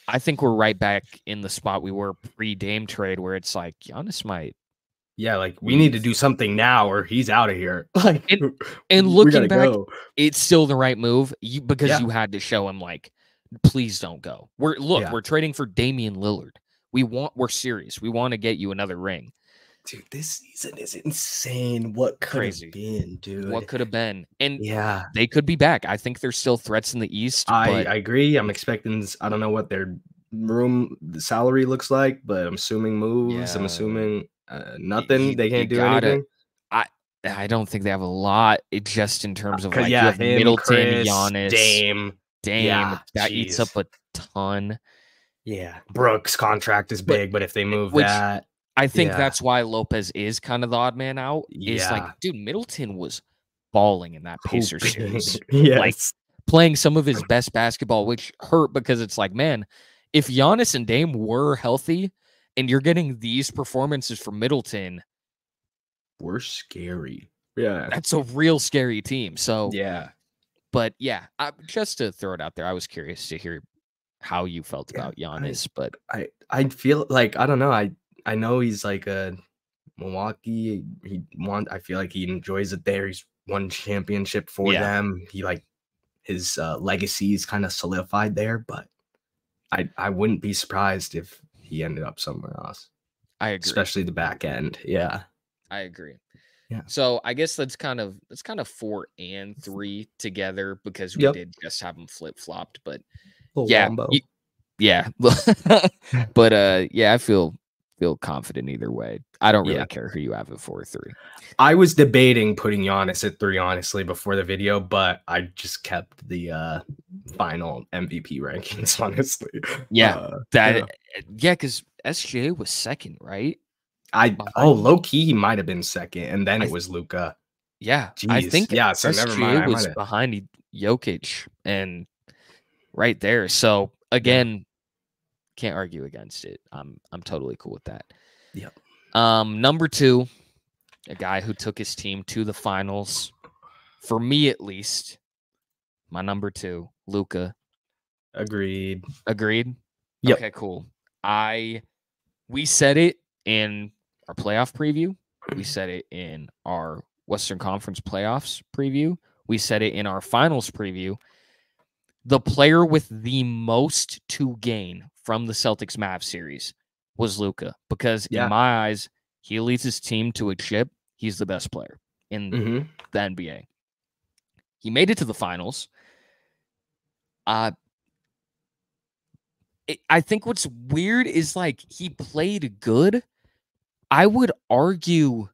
I think we're right back in the spot we were pre-Dame trade, where it's like Giannis might. Yeah, like we need to do something now, or he's out of here. Like, and looking back, it's still the right move because you had to show him like, please don't go. We're trading for Damian Lillard. We're serious. We want to get you another ring. Dude, this season is insane. What could have been, dude? What could have been? And they could be back. I think there's still threats in the East. I agree. I'm expecting. I don't know what their salary looks like, but I'm assuming moves. I'm assuming nothing. They can't do anything. I don't think they have a lot. Just in terms of like you have Middleton, Chris, Giannis, Dame. That eats up a ton. Yeah, Brooks' contract is big, but if they move that. I think that's why Lopez is kind of the odd man out. Is like, dude, Middleton was balling in that Pacers series. Like playing some of his best basketball, which hurt because it's like, man, if Giannis and Dame were healthy and you're getting these performances from Middleton, we're scary. Yeah. That's a real scary team. So, but just to throw it out there, I was curious to hear how you felt about Giannis, but I feel like, I don't know. I know he's like a Milwaukee. I feel like he enjoys it there. He's won championship for them. He like his legacy is kind of solidified there, but I wouldn't be surprised if he ended up somewhere else. I agree. Especially the back end. Yeah. I agree. Yeah. So I guess that's kind of 4 and 3 together because we did just have them flip-flopped, but but I feel confident either way. I don't really care who you have at 4 or 3. I was debating putting Giannis at 3, honestly, before the video, but I just kept the final MVP rankings, honestly. Because SGA was second, right? Low key, he might have been second, and then it was Luka. Yeah, jeez. I think so SGA never mind. was behind Jokic and right there. So again, can't argue against it. I'm totally cool with that. Yep. Number 2, a guy who took his team to the finals, for me at least. My number 2, Luka. Agreed. Yep. Okay, cool. We said it in our playoff preview. We said it in our Western Conference playoffs preview. We said it in our finals preview. The player with the most to gain from the Celtics Mavs series was Luka, because in my eyes, he leads his team to a chip. He's the best player in the NBA. He made it to the finals. I think what's weird is like he played good. I would argue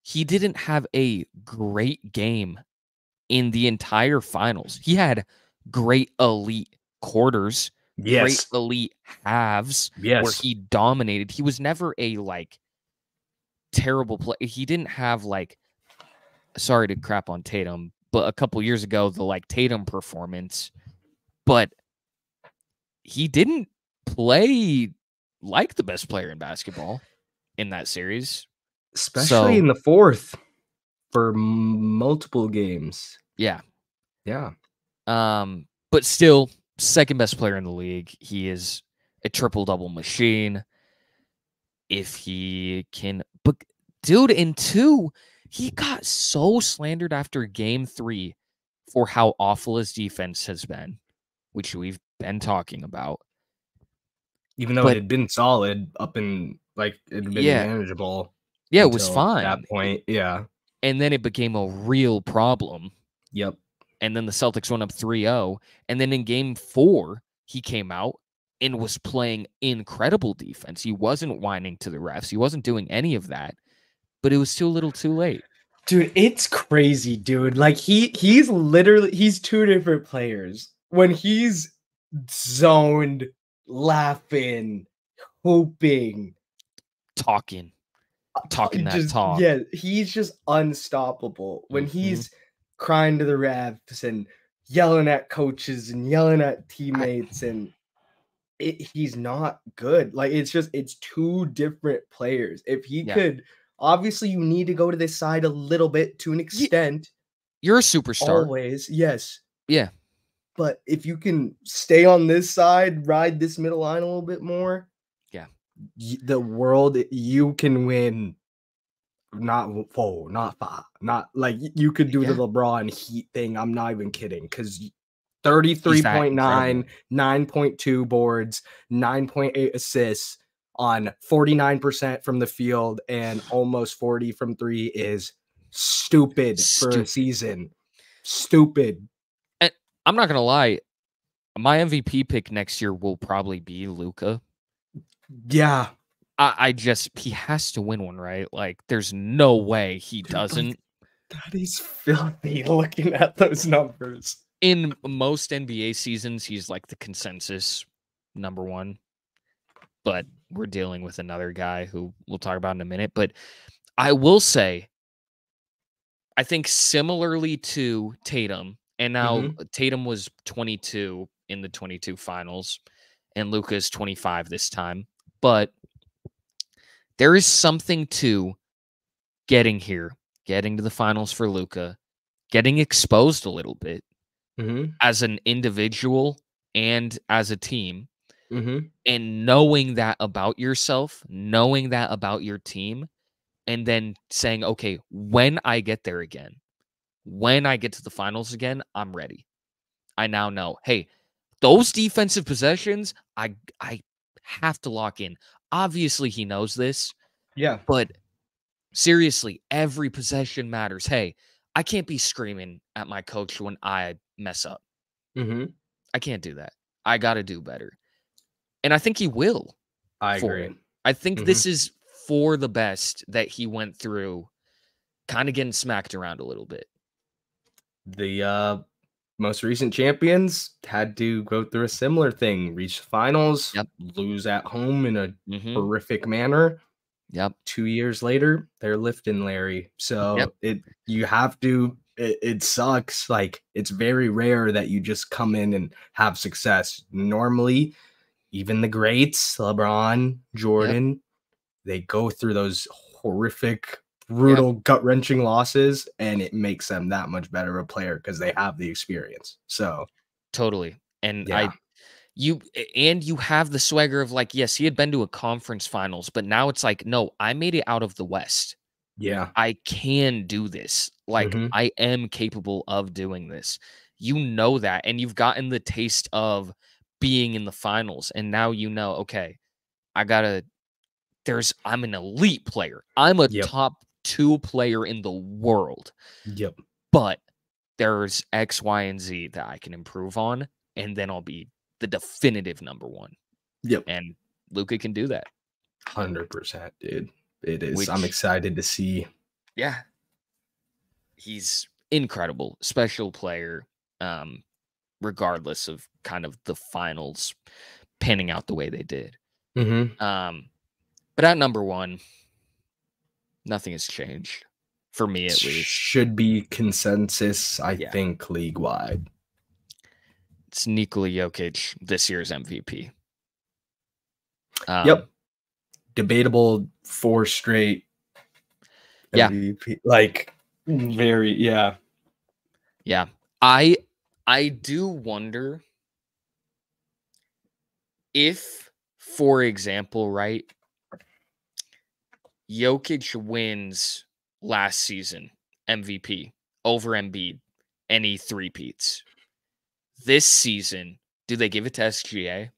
he didn't have a great game in the entire finals. He had great elite quarters, great elite halves where he dominated. He was never a like terrible play. He didn't have like, sorry to crap on Tatum, but a couple years ago, the like Tatum performance, but he didn't play like the best player in basketball in that series. Especially in the fourth for multiple games. Yeah. Yeah. But still, second best player in the league. He is a triple-double machine. if he can. But dude, in 2, he got so slandered after game 3 for how awful his defense has been, which we've been talking about. Even though it But had been solid up in like it had been yeah, manageable yeah, it was until that fine. point. Yeah. And then it became a real problem. Yep. And then the Celtics went up 3-0. And then in game 4, he came out and was playing incredible defense. He wasn't whining to the refs. He wasn't doing any of that. But it was too little too late. Dude, it's crazy, dude. Like he's literally he's two different players. When he's zoned, laughing, hooping, Talking that just talk. yeah, he's just unstoppable. When he's crying to the refs and yelling at coaches and yelling at teammates and he's not good. Like it's two different players. If he could, obviously you need to go to this side a little bit to an extent. You're a superstar. Always, yes. Yeah. But if you can stay on this side, ride this middle line a little bit more, yeah, the world you can win. Not 4, not 5, not like you could do the LeBron Heat thing. I'm not even kidding because 33.9, 9.2 boards, 9.8 assists on 49% from the field and almost 40 from 3 is stupid for a season. Stupid. And I'm not going to lie. My MVP pick next year will probably be Luka. Yeah. He has to win one, right? Like, there's no way he doesn't. That is filthy looking at those numbers. In most NBA seasons, he's like the consensus number 1. But we're dealing with another guy who we'll talk about in a minute. But I will say, I think similarly to Tatum, and now Tatum was 22 in the 22 finals, and Luka's 25 this time. But there is something to getting here, getting to the finals for Luka, getting exposed a little bit as an individual and as a team, and knowing that about yourself, knowing that about your team, and then saying, okay, when I get there again, when I get to the finals again, I'm ready. I now know, hey, those defensive possessions, I have to lock in. Obviously, he knows this. Yeah. But seriously, every possession matters. Hey, I can't be screaming at my coach when I mess up. I can't do that. I got to do better. And I think he will. I agree. I think this is for the best that he went through kind of getting smacked around a little bit. The most recent champions had to go through a similar thing, reach the finals, lose at home in a horrific manner. 2 years later, they're lifting Larry. So you have to, it sucks. Like it's very rare that you just come in and have success. Normally, even the greats, LeBron, Jordan, they go through those horrific, brutal, gut-wrenching losses, and it makes them that much better a player because they have the experience. So totally. And you have the swagger of like, yes, he had been to a conference finals, but now it's like, no, I made it out of the West. Yeah. I can do this. Like I am capable of doing this. You know that, and you've gotten the taste of being in the finals, and now you know, okay, I'm an elite player. I'm a top 2 player in the world. But there's X, Y, and Z that I can improve on, and then I'll be the definitive number 1. And Luka can do that. 100%, dude. It is. I'm excited to see. Yeah. He's incredible. Special player. Regardless of kind of the finals panning out the way they did. But at number 1, nothing has changed. For me, at least. Should be consensus, I think, league-wide. It's Nikola Jokic, this year's MVP. Debatable 4 straight MVP. Like, very, Yeah. I do wonder if, for example, right, Jokic wins last season MVP over Embiid, and he three-peats. This season, do they give it to SGA?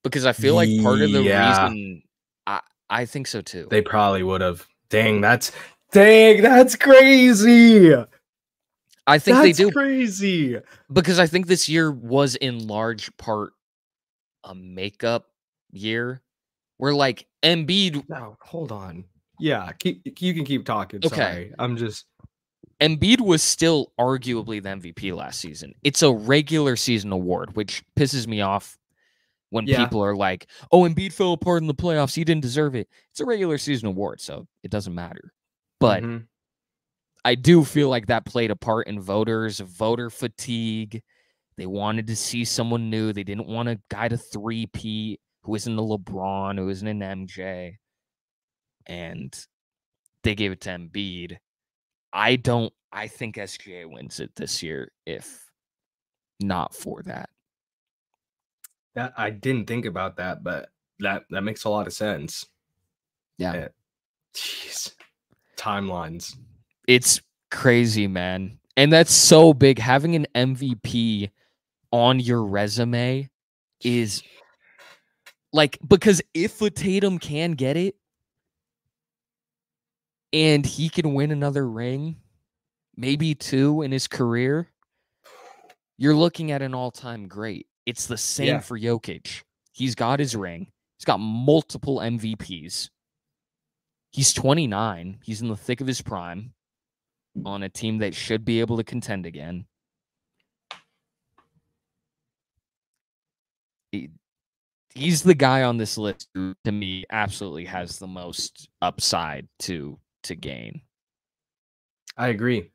Because I feel like part of the Yeah, reason I think so too. they probably would have. Dang, that's crazy. I think they do. Crazy. Because I think this year was in large part a makeup year where like Embiid. No, hold on. Yeah, you can keep talking. Okay. Sorry. I'm just Embiid was still arguably the MVP last season. It's a regular season award, which pisses me off when people are like, "Oh, Embiid fell apart in the playoffs. He didn't deserve it." It's a regular season award, so it doesn't matter. But I do feel like that played a part in voter fatigue. They wanted to see someone new. They didn't want a guy to three-peat who isn't a LeBron, who isn't an MJ. And they gave it to Embiid. I think SGA wins it this year if not for that. That I didn't think about that, but that makes a lot of sense. Yeah. Jeez. Timelines. It's crazy, man. And that's so big. Having an MVP on your resume is like, because if a Tatum can get it and he can win another ring, maybe 2 in his career, you're looking at an all-time great. It's the same for Jokic. He's got his ring. He's got multiple MVPs. He's 29. He's in the thick of his prime on a team that should be able to contend again. He's the guy on this list who, to me, absolutely has the most upside to gain. I agree.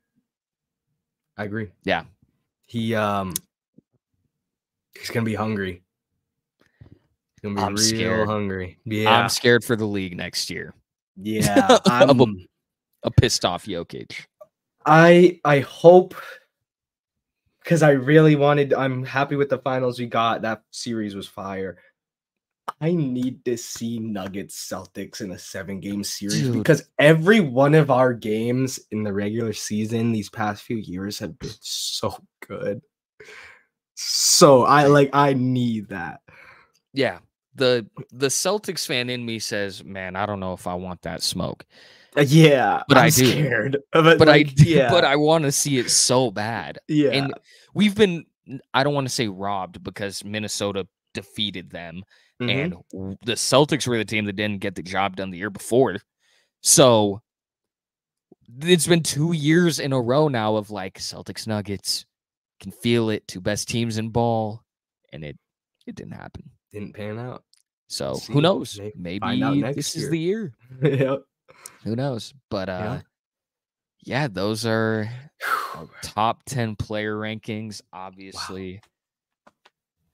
Yeah. He's gonna be hungry. He's gonna be real scared. hungry. Yeah. I'm scared for the league next year. Yeah. A pissed off Jokic. I hope, because I'm happy with the finals we got. That series was fire. I need to see Nuggets Celtics in a 7-game series, because every one of our games in the regular season these past few years have been so good. So I need that. Yeah. The Celtics fan in me says, man, I don't know if I want that smoke. Yeah, but I'm I do. Scared. But I do. Yeah. But I want to see it so bad. Yeah. And we've been, I don't want to say robbed, because Minnesota defeated them. And the Celtics were the team that didn't get the job done the year before. So it's been 2 years in a row now of like Celtics Nuggets. Can feel it. 2 best teams in ball. And it didn't happen. Didn't pan out. So who knows? Maybe this is the year. Yep. Who knows? But yeah, those are our top 10 player rankings. Obviously,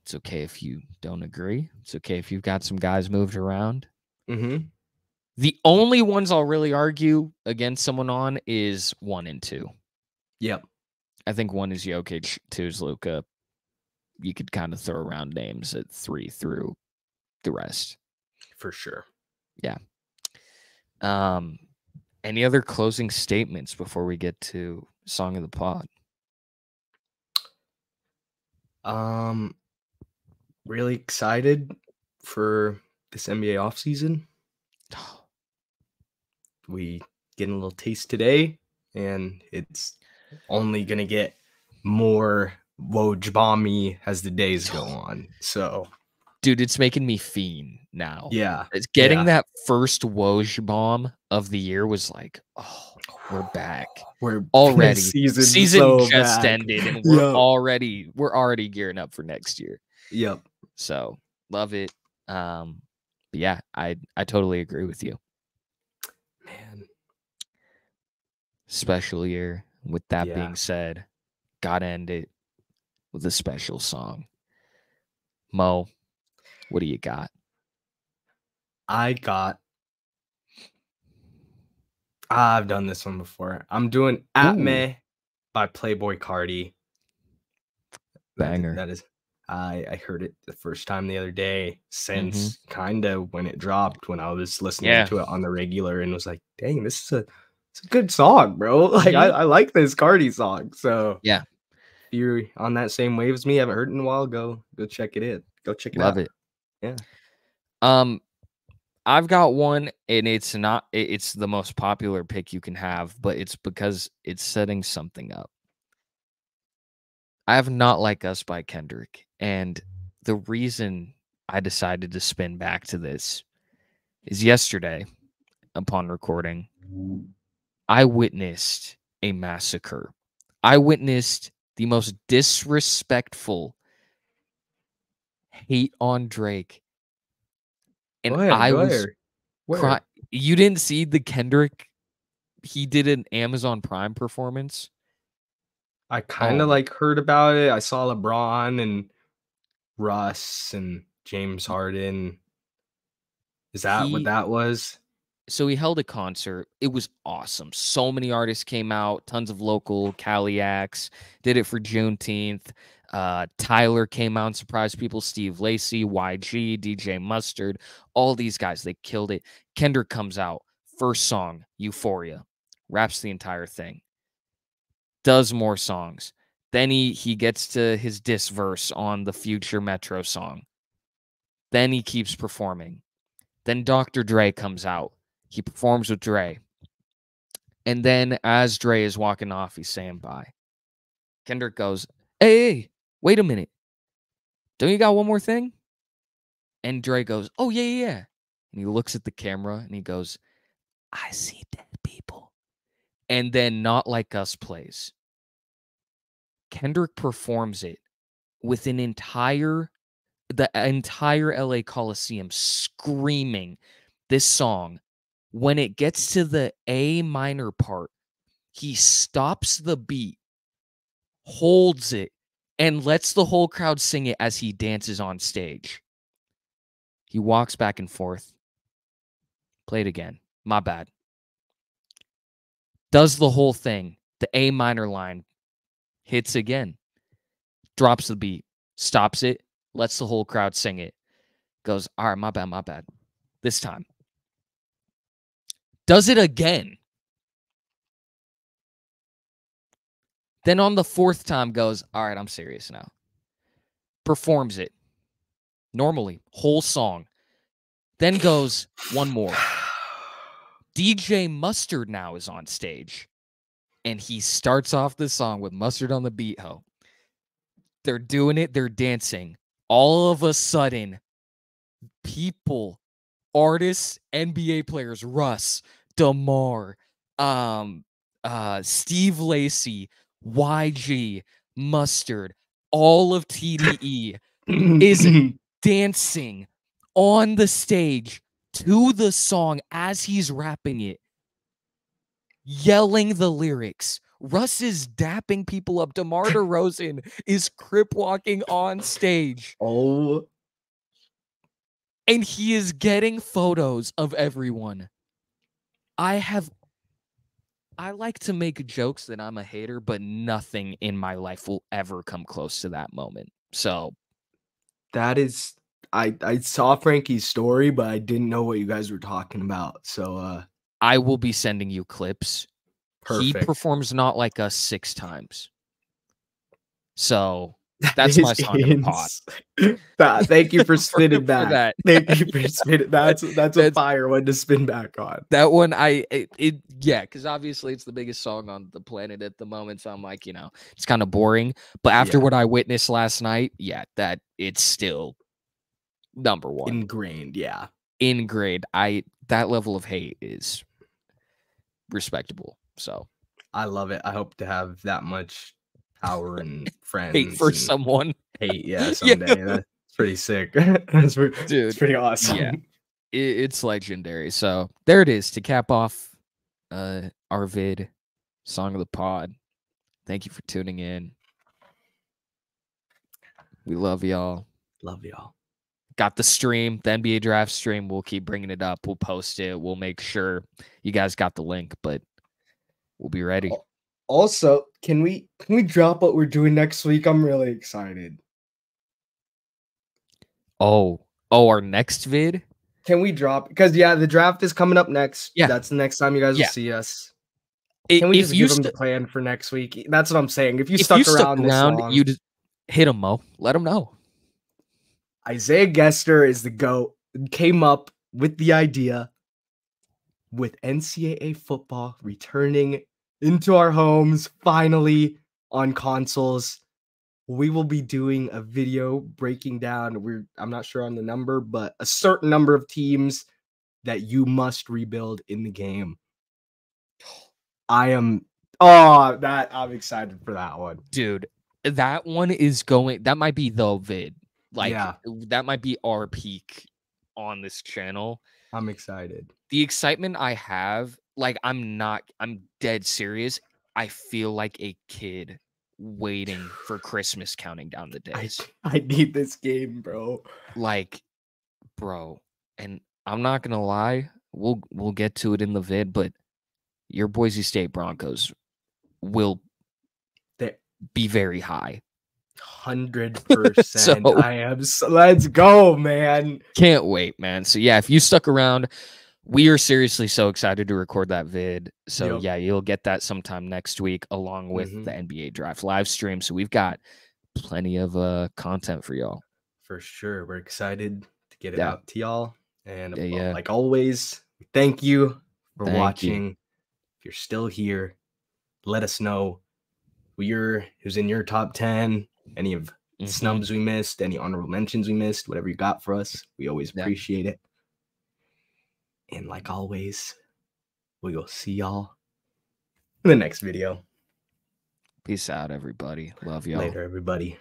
it's okay if you don't agree. It's okay if you've got some guys moved around. The only ones I'll really argue against someone on is 1 and 2. Yep. I think 1 is Jokic, 2 is Luka. You could kind of throw around names at 3 through the rest. For sure. Yeah. Any other closing statements before we get to Song of the Pod? Really excited for this NBA offseason. We getting a little taste today, and it's only gonna get more Woj bomby as the days go on. So, dude, it's making me fiend now. Yeah. It's getting that first Woj bomb of the year was like, oh, we're back. We're already season so just ended, and we're already gearing up for next year. Yep. So love it. But yeah, I totally agree with you. Man. Special year. With that being said, gotta end it with a special song. Mo, what do you got? I've done this one before. I'm doing At Me by Playboi Carti. Banger. That is I heard it the first time the other day Mm-hmm. since kind of when it dropped, when I was listening Yeah. to it on the regular and was like, dang, it's a good song, bro. Like Mm-hmm. I like this Cardi song. So Yeah. if you're on that same wave as me, haven't heard it in a while, go check it in. Go check it Love out. it. Yeah. I've got one, and it's not. It's the most popular pick you can have, but it's because it's setting something up. I have Not Like Us by Kendrick, and the reason I decided to spin back to this is yesterday, upon recording, I witnessed a massacre. I witnessed the most disrespectful hate on Drake, and Go ahead. I Go was ahead. crying. Where? You didn't see the Kendrick? He did an Amazon Prime performance. I kind Oh, of like heard about it. I saw LeBron and Russ and James Harden. Is that what he that was? so he held a concert. It was awesome. So many artists came out, tons of local Cali acts, did it for Juneteenth. Tyler came out and surprised people. Steve Lacy, YG, DJ Mustard, all these guys, they killed it. Kendrick comes out, first song, Euphoria, raps the entire thing, does more songs. Then he gets to his diss verse on the Future Metro song. Then he keeps performing. Then Dr. Dre comes out. He performs with Dre. And then as Dre is walking off, he's saying bye. Kendrick goes, hey, wait a minute. Don't you got one more thing? And Dre goes, oh, yeah. And he looks at the camera and he goes, I see dead people. And then Not Like Us plays. Kendrick performs it with the entire LA Coliseum screaming this song. When it gets to the A minor part, he stops the beat, holds it, and lets the whole crowd sing it as he dances on stage. He walks back and forth. Play it again. My bad. Does the whole thing. The A minor line hits again. Drops the beat. Stops it. Lets the whole crowd sing it. Goes, all right, my bad. This time. Does it again. Then on the fourth time goes, all right, I'm serious now. Performs it. Normally. Whole song. Then goes, one more. DJ Mustard now is on stage. And he starts off the song with Mustard on the beat, ho. They're doing it. They're dancing. All of a sudden, people, artists, NBA players, Russ, DeMar, Steve Lacy, YG, Mustard, all of TDE is dancing on the stage to the song as he's rapping it, yelling the lyrics. Russ is dapping people up. DeMar DeRozan is crip walking on stage. Oh. And he is getting photos of everyone. I like to make jokes that I'm a hater, but nothing in my life will ever come close to that moment. So That is I saw Frankie's story, but I didn't know what you guys were talking about. So I will be sending you clips. He perfect. performs Not Like Us 6 times. So That that's my song of the pod. Thank you for spinning back. that. Thank you for spinning. That's a fire one to spin back on. That one, because obviously it's the biggest song on the planet at the moment. So I'm like, it's kind of boring. But after what I witnessed last night, that it's still number one. Ingrained, yeah. Ingrained. That level of hate is respectable. So I love it. I hope to have that much power and friends. hate for someone. Hate, yeah, someday. Yeah. That's pretty sick. That's pretty awesome. Yeah. It's legendary. So there it is to cap off our vid, Song of the Pod. Thank you for tuning in. We love y'all. Love y'all. Got the stream, the NBA draft stream. We'll keep bringing it up. We'll post it. We'll make sure you guys got the link, but we'll be ready. Also, can we drop what we're doing next week? I'm really excited. Oh, our next vid? Can we drop? Because yeah, the draft is coming up next. Yeah. That's the next time you guys will Yeah. see us. Can we If just you give them the plan for next week? That's what I'm saying. If you if you stuck stuck around this around, long, you just hit them, Mo. Let them know. Isaiah Gester is the GOAT. Came up with the idea with NCAA football returning into our homes finally on consoles. We will be doing a video breaking down, I'm not sure on the number, but a certain number of teams that you must rebuild in the game. I'm excited for that one. Dude, that one is going, that might be the vid. Like, Yeah, that might be our peak on this channel. I'm excited. The excitement I have, like, I'm dead serious. I feel like a kid waiting for Christmas, counting down the days. I need this game, bro. Like, bro, and I'm not gonna lie, we'll get to it in the vid, but your Boise State Broncos will be very high. 100%. I am. Let's go, man. Can't wait, man. So yeah, if you stuck around, we are seriously so excited to record that vid. So yeah, you'll get that sometime next week along with the NBA draft live stream. So we've got plenty of content for y'all. For sure. We're excited to get it out to y'all. And yeah. like always, thank you for watching. If you're still here, let us know who's in your top 10, any of the snubs we missed, any honorable mentions we missed, whatever you got for us. We always appreciate it. And like always, we will see y'all in the next video. Peace out, everybody. Love y'all. Later, everybody.